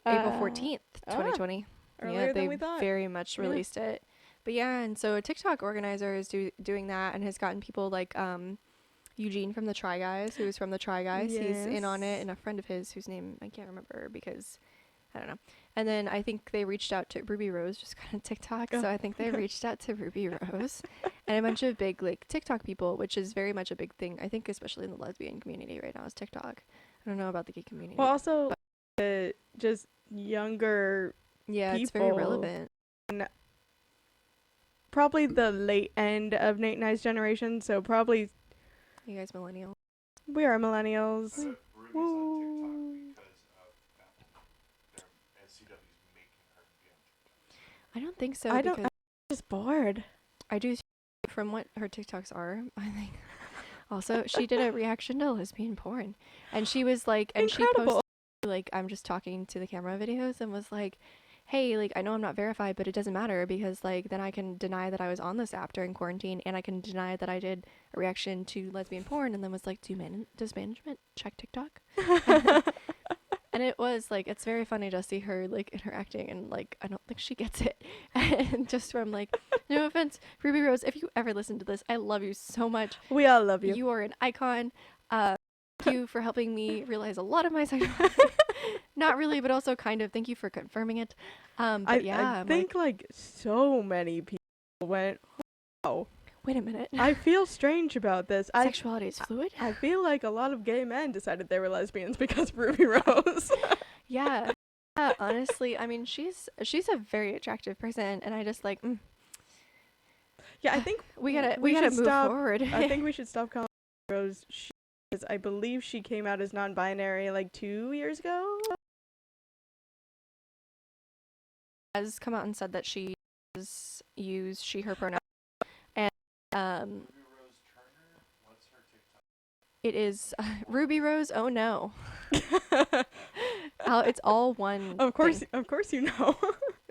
April 14th, 2020. Earlier they than we thought. very much Yeah. released it. But yeah, and so a TikTok organizer is doing that and has gotten people like Eugene from the Try Guys, who is from the Try Guys. He's in on it, Yes. and a friend of his whose name I can't remember because I don't know. And then I think they reached out to Ruby Rose, just got on TikTok. So I think they reached out to Ruby Rose and a bunch of big like TikTok people, which is very much a big thing. I think especially in the lesbian community right now is TikTok. I don't know about the gay community. Well, also, just younger, yeah, it's very people. relevant. probably the late end of Nate and I's generation. So probably You guys millennial. we are millennials. Ruby's Woo. on TikTok because of Apple. Their NCW's making her be on TikTok. I don't think so. I don't. because I'm just bored. I do, from what her TikToks are, I think. Also, she did a reaction to lesbian porn, and she was like, and she Incredible. posted like, I'm just talking to the camera videos, and was like, hey, like I know I'm not verified, but it doesn't matter because like then I can deny that I was on this app during quarantine, and I can deny that I did a reaction to lesbian porn, and then was like, does management check TikTok? And it was like, it's very funny to see her like interacting, and like I don't think she gets it. And just from like, no offense, Ruby Rose, if you ever listen to this, I love you so much. We all love you. You are an icon. Thank you for helping me realize a lot of my sexuality. Not really, but also kind of. Thank you for confirming it. But I yeah, I'm think like so many people went, oh, Wait a minute. I feel strange about this. Sexuality is fluid? I feel like a lot of gay men decided they were lesbians because of Ruby Rose. Yeah. Honestly, I mean, she's a very attractive person, and I just like, Yeah, I think we gotta should move stop. forward. I think we should stop calling Rose she, because I believe she came out as non-binary like 2 years ago. Has come out and said that she use she her pronouns, and Ruby Rose Turner? What's her TikTok? it is Ruby Rose. Oh no. It's all one. Of course, thing. of course, you know.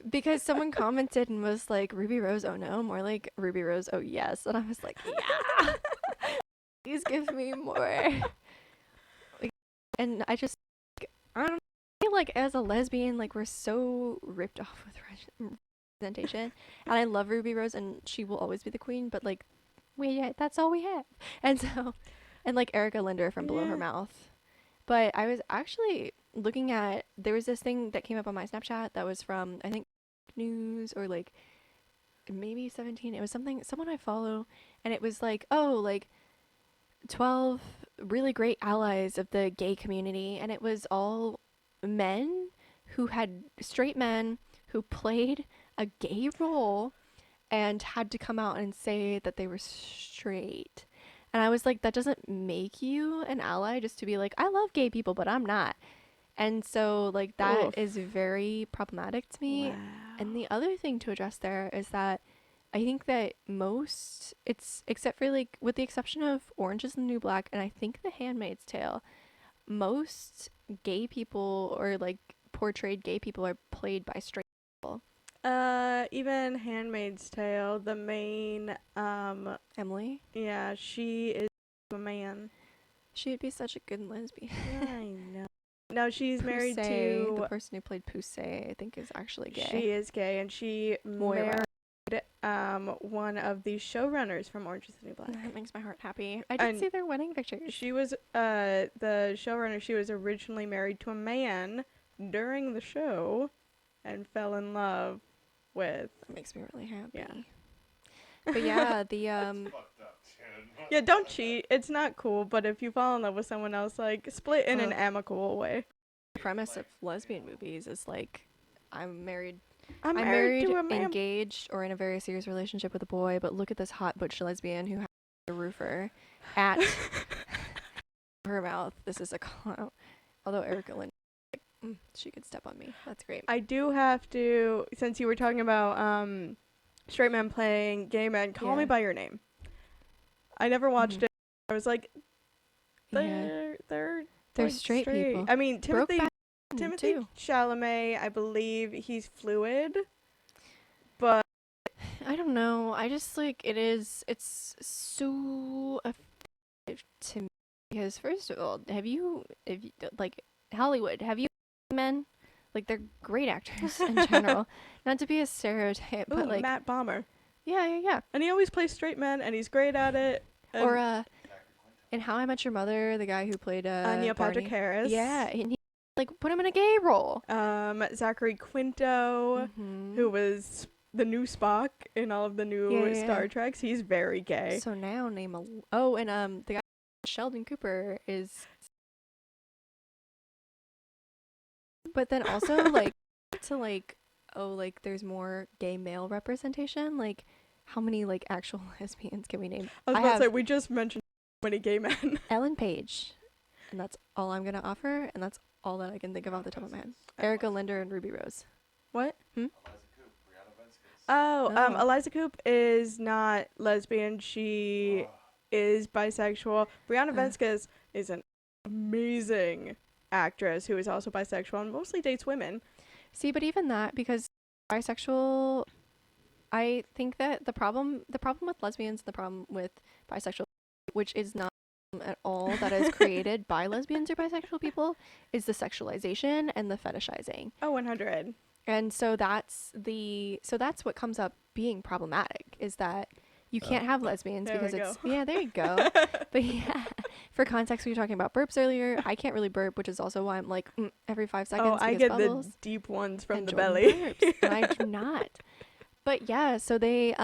Because someone commented and was like, Ruby Rose, oh no, more like Ruby Rose, oh yes. And I was like, yeah, please give me more. And I just, I don't feel like as a lesbian, like we're so ripped off with representation. And I love Ruby Rose and she will always be the queen, but like, that's all we have. And so, and like Erica Linder from Below Her Mouth. But I was actually looking at, there was this thing that came up on my Snapchat that was from, I think, News or like maybe 17. It was someone I follow, and it was like, oh, like 12 really great allies of the gay community, and it was all men straight men who played a gay role and had to come out and say that they were straight. And I was like, that doesn't make you an ally just to be like, I love gay people, but I'm not. And so, like, that is very problematic to me. Wow. And the other thing to address there is that I think that except for, like, with the exception of Orange is the New Black, and I think The Handmaid's Tale, most gay people or, like, portrayed gay people are played by straight people. Even Handmaid's Tale, the main, Emily? yeah, she is a man. She'd be such a good lesbian. I know. No, she's married Poussey, to the person who played Poussey, I think is actually gay. She is gay, and she Moira. married one of the showrunners from Orange is the New Black. That makes my heart happy. I did And see their wedding pictures. She was the showrunner. She was originally married to a man during the show, and fell in love with. That makes me really happy. Yeah. But yeah, the Fucked up, Jen. Yeah, don't cheat. It's not cool. But if you fall in love with someone else, like split in an amicable way. premise of lesbian movies is like, I'm married, I'm married to a man. engaged, or in a very serious relationship with a boy, but look at this hot butch lesbian who has a roofer at her mouth. This is a call out. Although Erica Linder, she could step on me. That's great. I do have to, since you were talking about straight men playing gay men, Call Me by Your Name. I never watched it. I was like, they're like straight people. I mean, Timothy too. Chalamet, I believe he's fluid, but I don't know. I just like it's so offensive to me because first of all, if you like Hollywood, have you men? Like they're great actors in general. Not to be a stereotype, but like Matt Bomer. Yeah. And he always plays straight men, and he's great at it. Or in How I Met Your Mother, the guy who played Neil Patrick Harris. Yeah, and he like put him in a gay role. Zachary Quinto, who was the new Spock in all of the new Star Treks. He's very gay. So now name a and the guy Sheldon Cooper is. But then also like to like there's more gay male representation. Like how many like actual lesbians can we name? I was about to say we just mentioned so many gay men. Ellen Page, and that's all I'm gonna offer, and that's all that I can think of off the top of my head. Erica Linder and Ruby Rose. What? Eliza Coupe, Brianna Venskis. Oh, Eliza Coupe is not lesbian. She is bisexual. Brianna Venskis is an amazing actress who is also bisexual and mostly dates women. See, but even that, because bisexual, I think that the problem with lesbians, the problem with bisexual, which is not at all that is created by lesbians or bisexual people, is the sexualization and the fetishizing. Oh, 100. And so that's what comes up being problematic, is that you can't have lesbians because it's there you go. But yeah, for context, we were talking about burps earlier. I can't really burp, which is also why I'm like every 5 seconds. Oh, I get bubbles. the deep ones from the belly. Burps, and I do not. But yeah, so they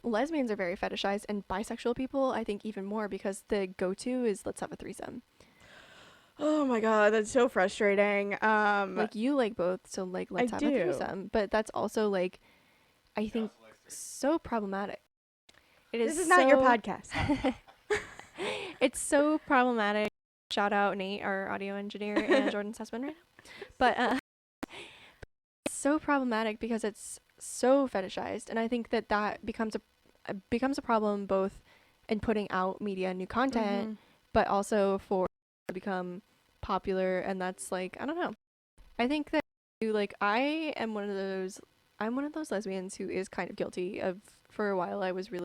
lesbians are very fetishized, and bisexual people I think even more, because the go-to is let's have a threesome. Oh my god, that's so frustrating. Like, you like both, so like let's have a do. threesome, but that's also like I think so problematic. It is This is not your so- podcast. It's so problematic. Shout out Nate, our audio engineer, and Jordan Sussman right now. But it's so problematic because it's so fetishized, and I think that becomes a problem both in putting out media and new content, Mhm. but also for it to become popular. And that's like, I don't know. I think that like I'm one of those lesbians who is kind of guilty of, for a while I was really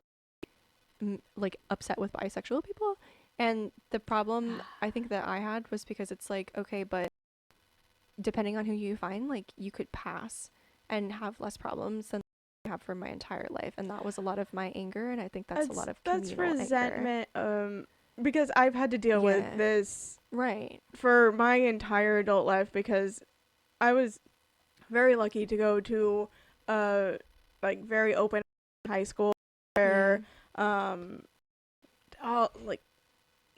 like upset with bisexual people. And the problem I think that I had was because it's like, okay, but depending on who you find, like, you could pass and have less problems than I have for my entire life. And that was a lot of my anger, and I think that's a lot of communal anger. resentment. Because I've had to deal with Yeah. this Right. for my entire adult life, because I was very lucky to go to like very open high school where like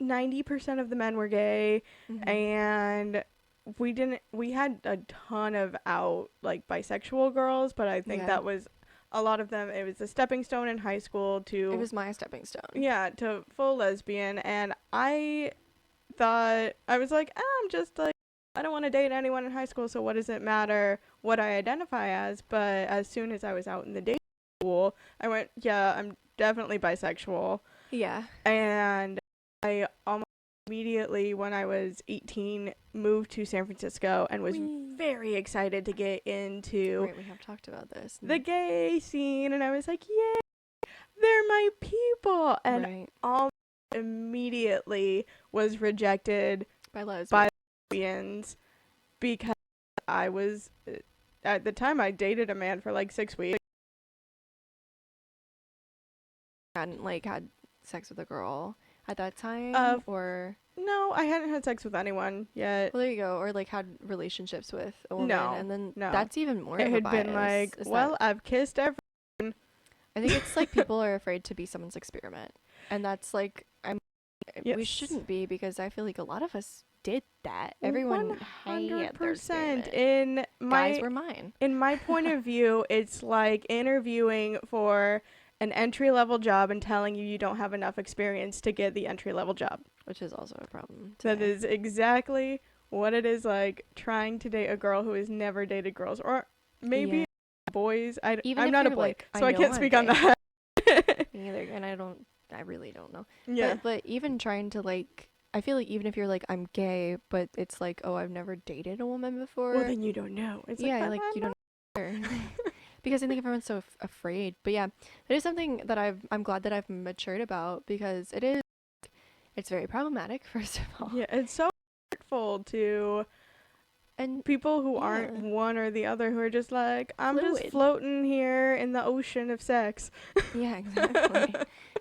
90% of the men were gay, Mhm. and we had a ton of out like bisexual girls, but I think Yeah. that was a lot of them. It was a stepping stone in high school to It was my stepping stone. yeah, to full lesbian. And I thought, I was like, I'm just like, I don't want to date anyone in high school, so what does it matter what I identify as? But as soon as I was out in the dating pool, I went, yeah, I'm definitely bisexual. Yeah. And I almost immediately, when I was 18, moved to San Francisco and was very excited to get into Right, we have talked about this. the gay scene. And I was like, yay, they're my people. And right. almost immediately was rejected By lesbians. by lesbians because I was, at the time, I dated a man for like 6 weeks. Hadn't like had sex with a girl at that time, or No, I hadn't had sex with anyone yet. well, there you go, or like had relationships with a woman, No, and then no. that's even more It of a had been bias, like, is well, that I've kissed every. I think it's like people are afraid to be someone's experiment, and that's like we Yes. shouldn't be, because I feel like a lot of us did that. Everyone had their 100%. experiment. In Guys my were mine. in my point of view, it's like interviewing for an entry-level job and telling you don't have enough experience to get the entry-level job. Which is also a problem That today. is exactly what it is like trying to date a girl who has never dated girls, or maybe Yeah. boys. Even I'm if not a you're boy, like, so I know can't I'm speak on gay. that. Me either, and I really don't know. Yeah. But even trying to like, I feel like even if you're like, I'm gay, but it's like, oh, I've never dated a woman before. Well, then you don't know. It's yeah, like, like you don't know. Because I think everyone's so afraid. But yeah, it is something that I'm glad that I've matured about, because it's very problematic, first of all. Yeah, it's so hurtful to And people who aren't Yeah. one or the other, who are just like, I'm just Fluid. floating here in the ocean of sex. yeah, exactly.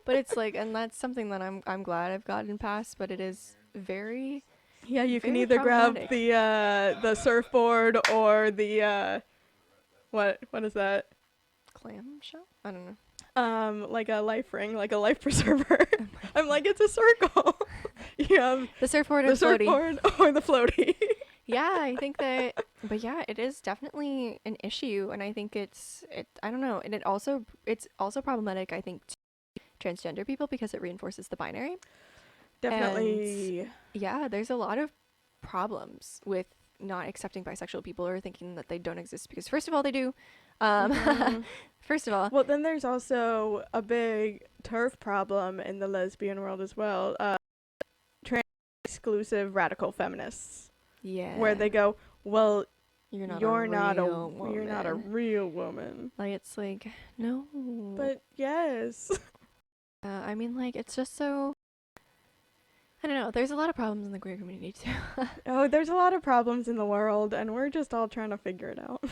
But it's like, and that's something that I'm glad I've gotten past, but it is very Yeah, you can Very either grab problematic. the surfboard or the what is that? clamshell. I don't know. Like a life ring, like a life preserver. I'm like, it's a circle. You have The surfboard the or floaty. surfboard or the floaty. Yeah, I think that, but yeah, it is definitely an issue, and I think I don't know, and it's also problematic, I think, to transgender people, because it reinforces the binary. Definitely. Yeah, there's a lot of problems with not accepting bisexual people, or thinking that they don't exist, because first of all, they do. Mhm. First of all, Well, then there's also a big turf problem in the lesbian world as well. Trans exclusive radical feminists, yeah, where they go, well, you're not you're a not real you're not a woman. real woman. Like, it's like, no. But yes. I mean, like, it's just so, I don't know, there's a lot of problems in the queer community too. Oh, there's a lot of problems in the world, and we're just all trying to figure it out.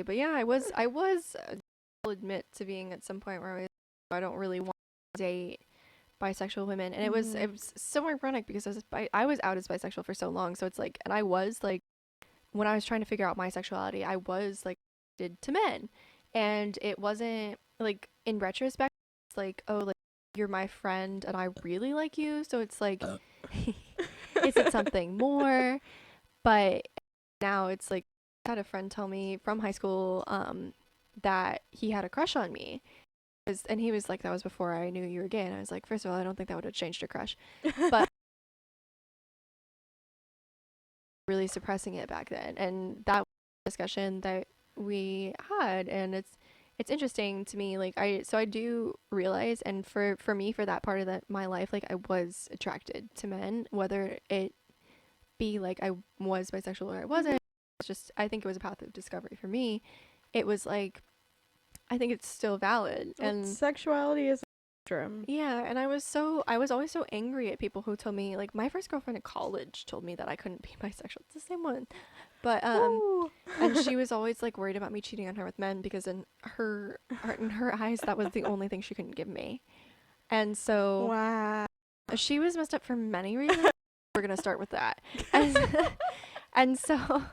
But yeah, I was I'll admit to being at some point where I don't really want to date bisexual women, and it was so ironic, because I was out as bisexual for so long, so it's like, and I was like, when I was trying to figure out my sexuality, I was like attracted to men, and it wasn't like, in retrospect, it's like, oh, like you're my friend and I really like you, so it's like, is it something more? But now it's like, I had a friend tell me from high school that he had a crush on me. And he was like, that was before I knew you were gay. And I was like, first of all, I don't think that would have changed your crush. But really suppressing it back then. And that was a discussion that we had. And it's interesting to me. Like, I do realize, and for me, for that part of my life, like, I was attracted to men, whether it be like I was bisexual or I wasn't. It's just, I think it was a path of discovery for me. It was like, I think it's still valid. And sexuality is a spectrum. yeah, and I was always so angry at people who told me, like, my first girlfriend at college told me that I couldn't be bisexual. It's the same one. But and she was always like worried about me cheating on her with men because in her eyes that was the only thing she couldn't give me. And so wow. She was messed up for many reasons. We're going to start with that. And so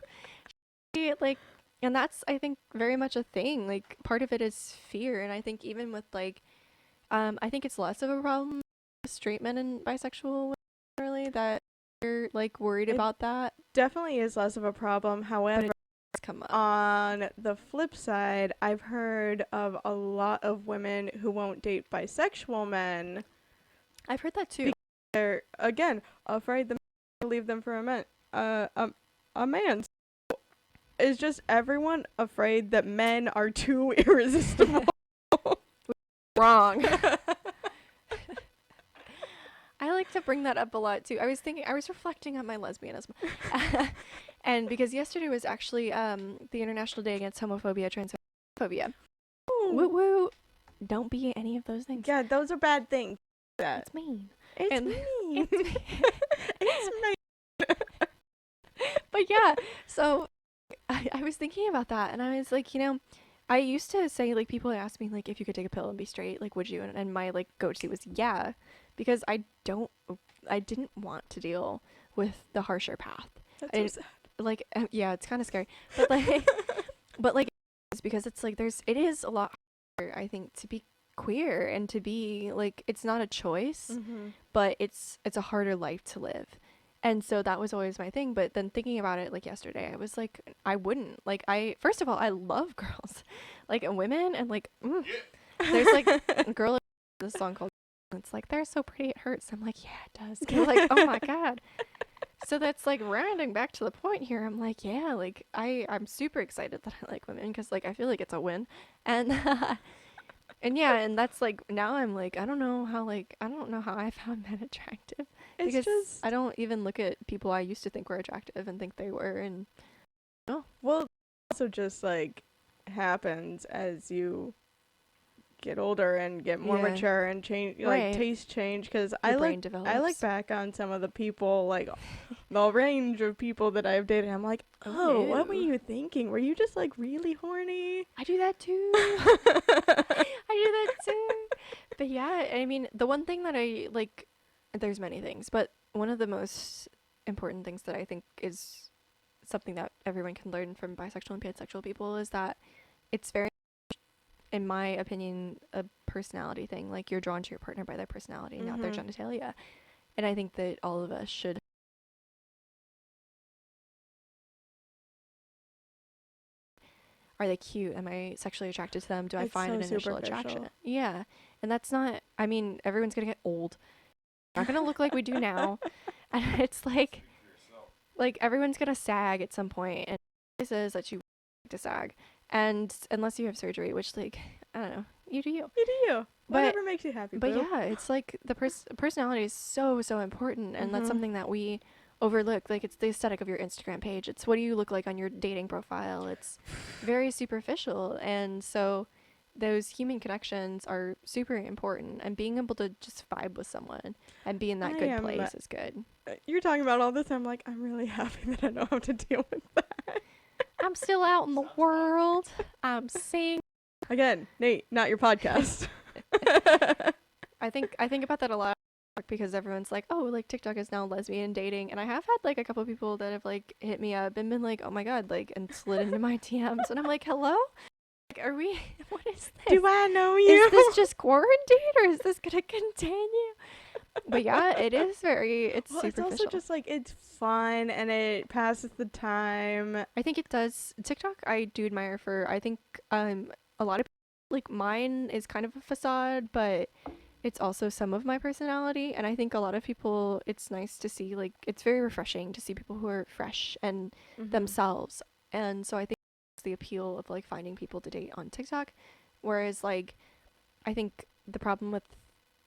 she, like, and that's, I think, very much a thing. Like, part of it is fear. And I think even with, like, I think it's less of a problem with straight men and bisexual women, really, that you're, like, worried about that. Definitely is less of a problem. However, come up. On the flip side, I've heard of a lot of women who won't date bisexual men. I've heard that, too. They're, again, afraid the man will leave them for a man. So is just everyone afraid that men are too irresistible? Wrong. I like to bring that up a lot too. I was reflecting on my lesbianism. And because yesterday was actually the International Day Against Homophobia, Transphobia. Woo woo. Don't be any of those things. Yeah, those are bad things. It's mean. It's mean. It's mean. But yeah, so I was thinking about that, and I was like, I used to say, like, people would ask me, like, if you could take a pill and be straight, like, would you? And my, like, go-to was yeah, because I didn't want to deal with the harsher path. That's so sad. Like, yeah, it's kind of scary, but like, it's because it's like it is a lot harder, I think, to be queer and to be like, it's not a choice, but it's a harder life to live. And so that was always my thing. But then thinking about it, like, yesterday, I was like, I wouldn't. Like, first of all, I love girls, like, and women, and like, there's like a girl, this song called, it's like, they're so pretty it hurts. I'm like, yeah, it does. And like, oh my god. So that's like rounding back to the point here. I'm like, yeah, like, I'm super excited that I like women because, like, I feel like it's a win. And and yeah, and that's like, now I'm like, I don't know how I found men attractive. It's because just, I don't even look at people I used to think were attractive and think they were, and well, also just like happens as you get older and get more mature and change, like, taste change. Because I look back on some of the people, like the range of people that I've dated. I'm like, oh, what were you thinking? Were you just like really horny? I do that too. I do that too. But yeah, I mean, the one thing that I like, there's many things, but one of the most important things that I think is something that everyone can learn from bisexual and pansexual people is that it's very, in my opinion, a personality thing. Like, you're drawn to your partner by their personality, not their genitalia. And I think that all of us should. Are they cute? Am I sexually attracted to them? Do I find an initial attraction? Yeah. And that's not, I mean, everyone's going to get old. Not going to look like we do now. And it's like everyone's going to sag at some point. And it says that you to sag. And unless you have surgery, which, like, I don't know, you do you. You do you. Whatever makes you happy. But yeah, it's like the personality is so, so important. And that's something that we overlook. Like, it's the aesthetic of your Instagram page. It's what do you look like on your dating profile. It's very superficial. And so those human connections are super important. And being able to just vibe with someone and be in that good place is good. You're talking about all this. I'm like, I'm really happy that I don't have to deal with that. I'm still out in the world. I'm seeing. Again, Nate, not your podcast. I think about that a lot because everyone's like, oh, like, TikTok is now lesbian dating. And I have had, like, a couple people that have, like, hit me up and been like, oh my god, like, and slid into my DMs. And I'm like, hello? Like, are we? What is this? Do I know you? Is this just quarantine, or is this gonna continue? But yeah, it is very. It's Well, it's superficial. also just like it's fun and it passes the time. I think it does. TikTok, I do admire for. I think a lot of like mine is kind of a facade, but it's also some of my personality. And I think a lot of people, it's nice to see, like, it's very refreshing to see people who are fresh and themselves. And so I think it's the appeal of like finding people to date on TikTok. Whereas like, I think the problem with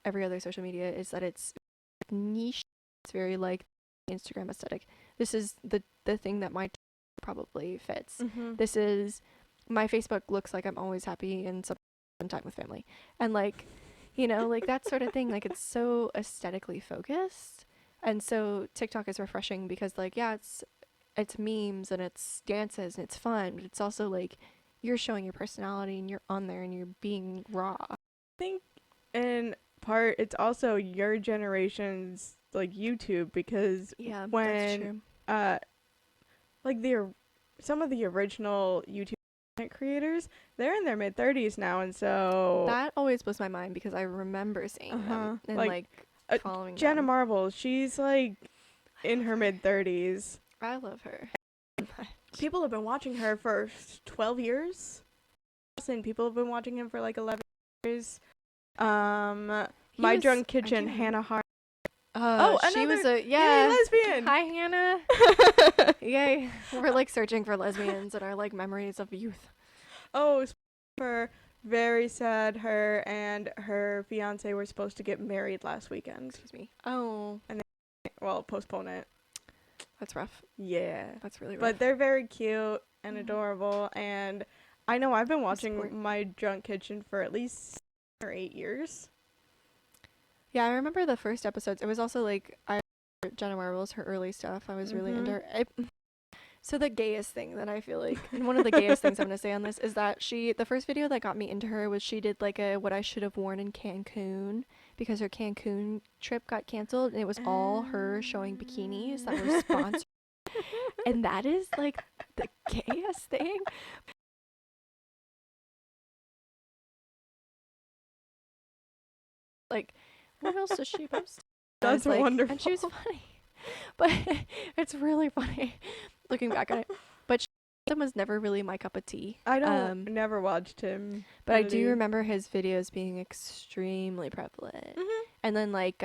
every other social media is that it's niche. It's very like Instagram aesthetic. This is the thing that my probably fits. This is my Facebook looks like I'm always happy and spend time with family. And like, you know, like that sort of thing. Like it's so aesthetically focused. And so TikTok is refreshing because like, yeah, it's memes and it's dances and it's fun, but it's also like you're showing your personality and you're on there and you're being raw. I think in part it's also your generation's like YouTube, because Yeah, when that's true. like some of the original YouTube content creators, they're in their mid-30s now, and so That always blows my mind because I remember seeing them and like following Jenna them. Marbles, she's like in her mid-30s. I love her. People have been watching her for 12 years, and people have been watching him for like 11 years. My Drunk Kitchen, Hannah Hart. She was a Yay, lesbian. Hi, Hannah. Yay. We're like searching for lesbians in our like memories of youth. Oh, for very sad. Her and her fiance were supposed to get married last weekend. Excuse me. Oh, Well, postpone it. that's rough. Yeah. That's really rough. But they're very cute and adorable, and I know I've been watching My Drunk Kitchen for at least 7 or 8 years. Yeah, I remember the first episodes. It was also like Jenna Marbles, her early stuff. I was really into her. So the gayest thing that I feel like, and one of the gayest things I'm gonna say on this is that the first video that got me into her was she did like a what I should have worn in Cancun, because her Cancun trip got canceled, and it was all her showing bikinis that were sponsored. And that is like the gayest thing. Like, what else does she post? That's like, wonderful. And she was funny. But it's really funny looking back on it. But Shazam was never really my cup of tea. I don't never watched him. But I do remember his videos being extremely prevalent. And then like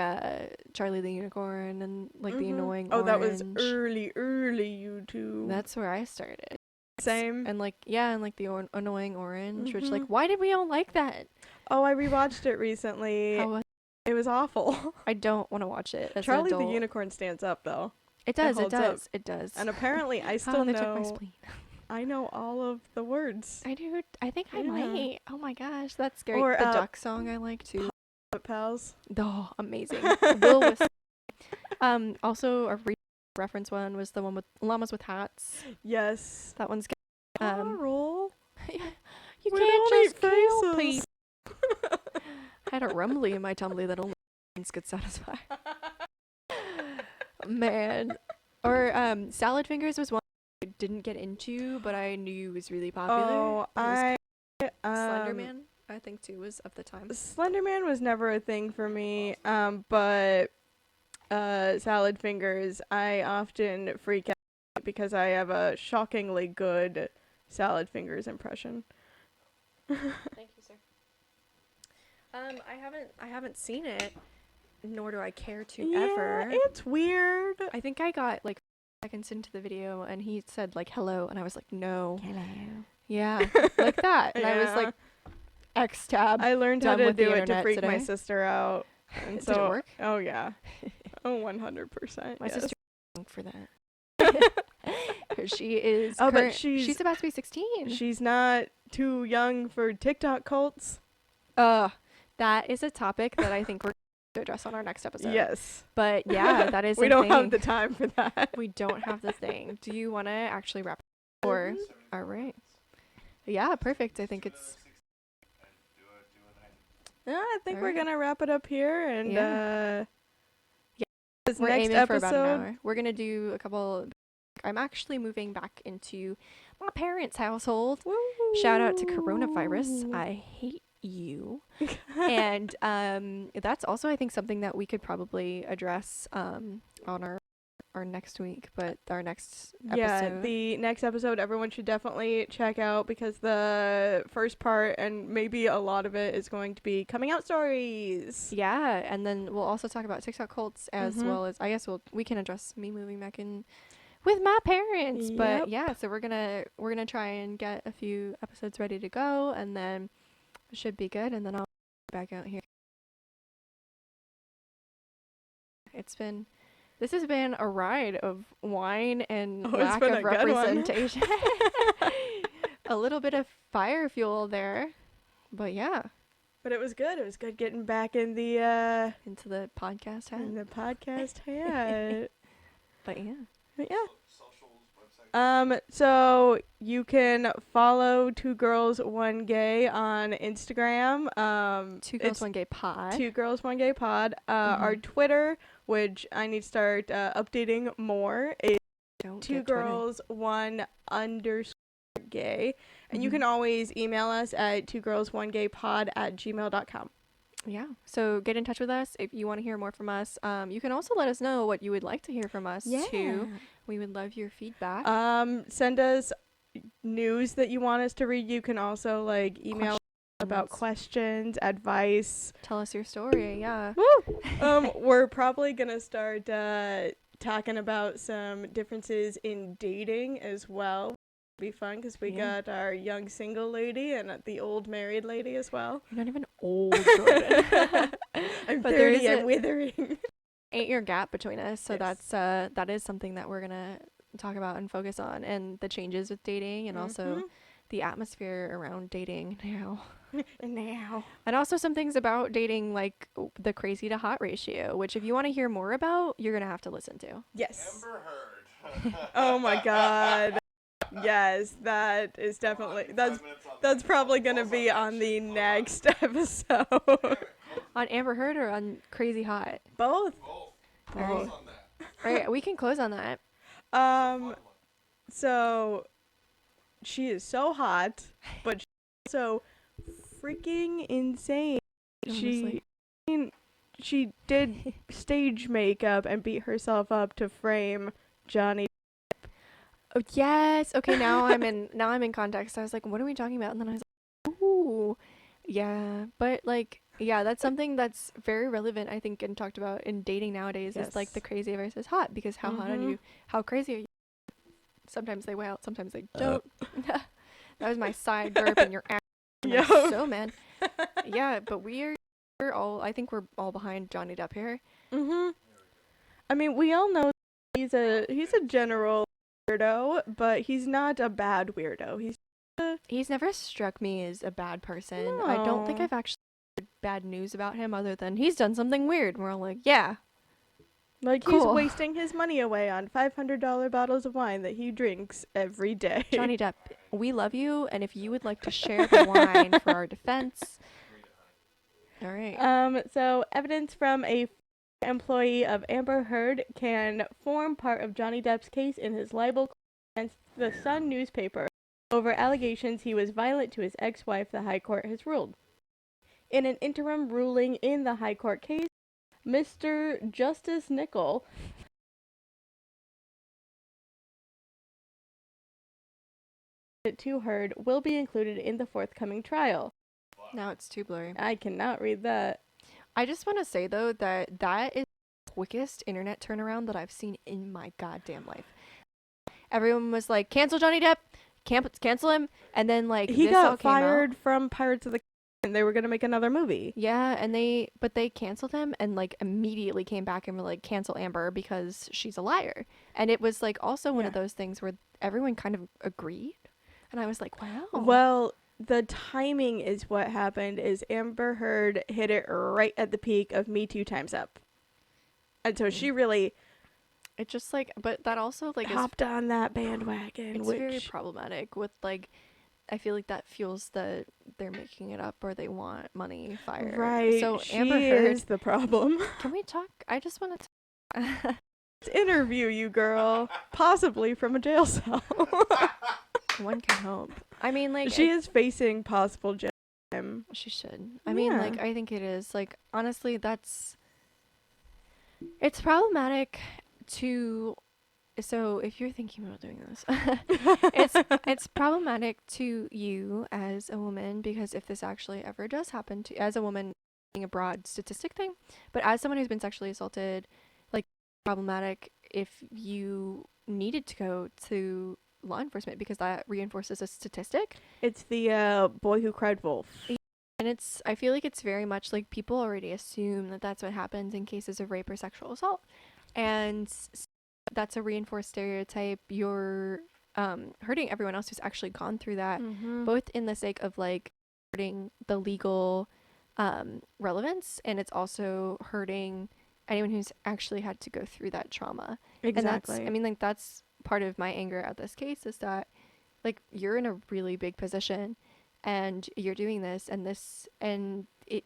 Charlie the Unicorn and like the Annoying Orange. That was early YouTube. That's where I started. Same. And like and like the Annoying Orange, which like why did we all like that? Oh, I rewatched it recently. How was it? Was awful. I don't want to watch it as Charlie an adult. the Unicorn stands up though. It does. It does. And apparently I still know. I know all of the words. I do. I think I might. Oh my gosh, that's scary. Or, the duck song I like too. Puppet Pals. Oh, amazing. Will with also a reference one was the one with llamas with hats. Yes. That one's Carol. You can't just kill people. I had a rumbly in my tumbly that only could satisfy. Man. Or Salad Fingers was one I didn't get into, but I knew was really popular. Oh, Slenderman, I think too, was of the time. Slenderman was never a thing for me, but Salad Fingers, I often freak out because I have a shockingly good Salad Fingers impression. Thank you, sir. I haven't seen it, nor do I care to ever. It's weird. I think I got like seconds into the video and he said like hello, and I was like no. Hello. Yeah, like that. And I was like X tab. I learned how to do it to freak today. my sister out. And Did it work? Oh yeah. Oh, 100%. My yes. sister for that. She is. But she's about to be 16. She's not too young for TikTok cults. That is a topic that I think we're going to address on our next episode. Yes. But yeah, that is. We don't have the time for that. We don't have the thing. Do you want to actually wrap it? Or all right. Yeah, perfect. I think it's. I think we're gonna wrap it up here, and we're next aiming episode for about an hour. We're gonna do a couple I'm actually moving back into my parents' household. Woo. Shout out to coronavirus. I hate you. And that's also, I think, something that we could probably address on our next week, but our next episode. The next episode everyone should definitely check out, because the first part and maybe a lot of it is going to be coming out stories. Yeah, and then we'll also talk about TikTok cults, as Mhm. well as, I guess we can address me moving back in with my parents. But Yep. yeah, so we're gonna try and get a few episodes ready to go, and then it should be good, and then I'll be back out here. This has been a ride of wine and Oh, it's lack been of a good one. representation. A little bit of fire fuel there, but yeah, But it was good. It was good getting back in the into the podcast hat. podcast hat. But yeah. But yeah. Socials, website. So you can follow Two Girls One Gay on Instagram. Two Girls, it's One Gay Pod. Two Girls One Gay Pod. Our Twitter, which I need to start updating more, is Don't Two get Twitter. Girls One _ Gay, and you Mhm. can always email us at twogirls1gaypod@gmail.com. Yeah. So get in touch with us if you want to hear more from us. You can also let us know what you would like to hear from us too. We would love your feedback. Send us news that you want us to read. You can also email about questions, advice. Tell us your story. Yeah. We're probably gonna start talking about some differences in dating as well. Be fun because we got our young single lady and the old married lady as well. You're not even old, Jordan. I'm But there 30 is and withering. 8-year gap between us, so Yes. that is something that we're gonna talk about and focus on, and the changes with dating, and also the atmosphere around dating now. Now. And also some things about dating, like the crazy to hot ratio, which if you want to hear more about, you're gonna have to listen to. Yes. Amber Heard. Oh my God. Yes, that is definitely that's probably gonna be on the next episode. On Amber Heard or on Crazy Hot? Both. Both. Both. On that. All right, we can close on that. So she is so hot, but she's so freaking insane. Honestly. She did stage makeup and beat herself up to frame Johnny. Oh yes. Okay, now I'm in context. I was like, what are we talking about? And then I was like, ooh, yeah. But yeah, that's something that's very relevant, I think, and talked about in dating nowadays. Is like the Yes. crazy versus hot, because how hot are you? How crazy are you? Sometimes they wail, sometimes they don't. That was my side burp and your ass. Yo. So man. Yeah, but we're all. I think we're all behind Johnny Depp here. I mean, we all know he's a general weirdo, but he's not a bad weirdo. He's never struck me as a bad person. I don't think No. I've actually heard bad news about him other than he's done something weird. And we're all like, yeah. He's Cool. wasting his money away on $500 bottles of wine that he drinks every day. Johnny Depp, we love you, and if you would like to share the wine for our defense. All right. So evidence from a employee of Amber Heard can form part of Johnny Depp's case in his libel against the Sun newspaper over allegations he was violent to his ex-wife, the High Court has ruled. In an interim ruling in the High Court case, Mr. Justice Nicol to Heard will be included in the forthcoming trial. Now it's too blurry. I cannot read that. I just want to say, though, that is the quickest internet turnaround that I've seen in my goddamn life. Everyone was like, cancel Johnny Depp, cancel him, and then He this all got came out. fired from Pirates of the and they were going to make another movie. Yeah, and they canceled him and immediately came back and were like, cancel Amber because she's a liar. And it was also one of those things where everyone kind of agreed. And I was like, wow. Well, the timing is what happened is Amber Heard hit it right at the peak of Me Too Time's Up. And so she really it just but that also hopped on that bandwagon. it's very problematic with I feel like that fuels they're making it up or they want money fire. Right. So she Amber Heard is the problem. Can we talk? I just want to Let's interview you, girl. Possibly from a jail cell. One can hope. I mean, like, She is facing possible jail time. she should. I mean, like, Yeah. I think it is. Like, honestly, it's problematic to. So if you're thinking about doing this, it's problematic to you as a woman, because if this actually ever does happen to as a woman, being a broad statistic thing, but as someone who's been sexually assaulted, like, problematic if you needed to go to law enforcement, because that reinforces a statistic. It's the boy who cried wolf. And I feel like it's very much like people already assume that that's what happens in cases of rape or sexual assault. And that's a reinforced stereotype. You're hurting everyone else who's actually gone through that, both in the sake of, like, hurting the legal relevance, and it's also hurting anyone who's actually had to go through that trauma. Exactly. And I mean, like, that's part of my anger at this case, is that, like, you're in a really big position and you're doing this, and it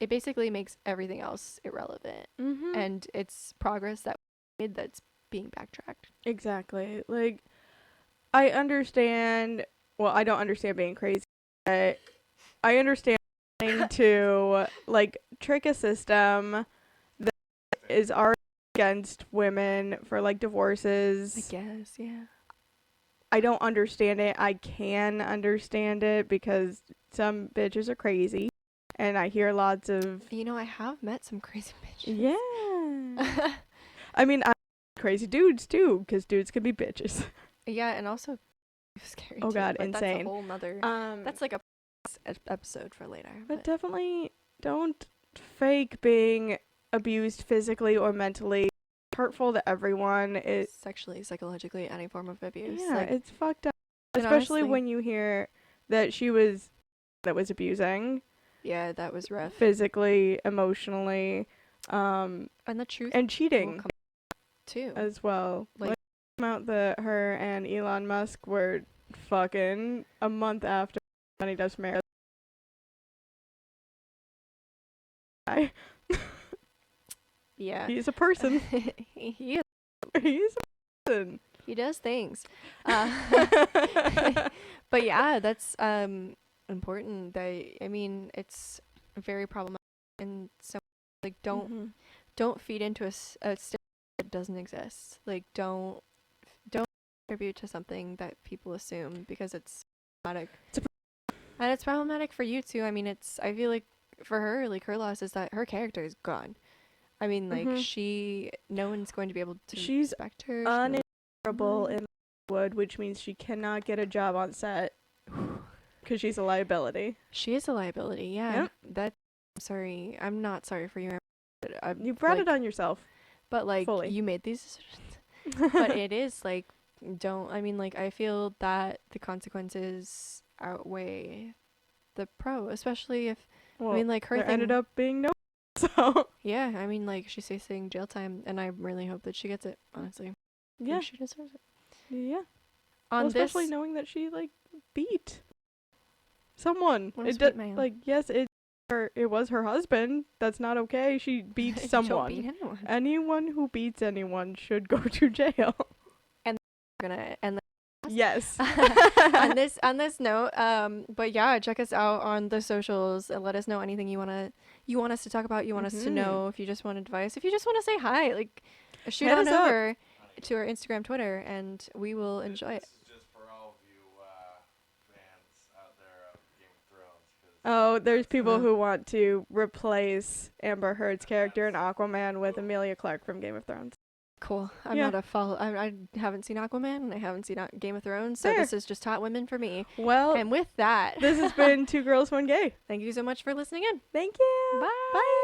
basically makes everything else irrelevant. And it's progress that we made that's being backtracked. Exactly. Like, I understand. Well, I don't understand being crazy, but I understand trying to, like, trick a system that is already against women for, like, divorces. I guess, yeah. I don't understand it. I can understand it because some bitches are crazy, and I hear lots of. You know, I have met some crazy bitches. Yeah. I mean, I crazy dudes too, because dudes can be bitches. Yeah, and also scary. Oh too, God, but insane. That's a whole nother. That's like a episode for later. But definitely don't fake being abused physically or mentally. Hurtful to everyone. It sexually, psychologically, any form of abuse. Yeah, like, it's fucked up. and Especially honestly, when you hear that she was abusing. Yeah, that was rough. Physically, emotionally, and the truth and will cheating come too. as well. Like, Like, came out that her and Elon Musk were fucking a month after Johnny Depp's marriage. yeah, He's a person. he is. He's a person. He does things. But yeah, that's important. I mean, it's very problematic, and so, like, don't feed into a stereotype that doesn't exist. Like, don't contribute to something that people assume, because it's problematic. And it's problematic for you too. I mean, I feel like for her, like, her loss is that her character is gone. I mean, like, no one's going to be able to She's respect her. uninterable in Wood, which means she cannot get a job on set because she's a liability. She is a liability, yeah. Yep. I'm not sorry for you. You brought it on yourself. But, like, fully. you made these decisions. But it is, like, I feel that the consequences outweigh the pro, especially if, Well, I mean, like, her there thing ended up being no. So yeah, I mean, like, she's facing jail time, and I really hope that she gets it, honestly. I yeah, think she deserves it. yeah. On Especially this, knowing that she, like, beat someone. What a sweet man. Like, yes, it was her husband. That's not okay. She beat someone. Don't beat anyone. Anyone who beats anyone should go to jail. We're gonna end Yes. on this note, but yeah, check us out on the socials and let us know anything you want us to talk about, you want us to know, if you just want advice, if you just want to say hi, like, shoot Hit on us up. over to our Instagram, Twitter, and we will enjoy it. This is just for all of you fans out there of Game of Thrones. 'Cause Oh, there's people Uh-huh. who want to replace Amber Heard's character in Aquaman with Emilia Clarke from Game of Thrones. Cool. I'm Yeah. not a I haven't seen Aquaman, and I haven't seen Game of Thrones, so Fair. this is just hot women for me. Well, And with that, this has been Two Girls, One Gay. thank you so much for listening in. Thank you. Bye. Bye.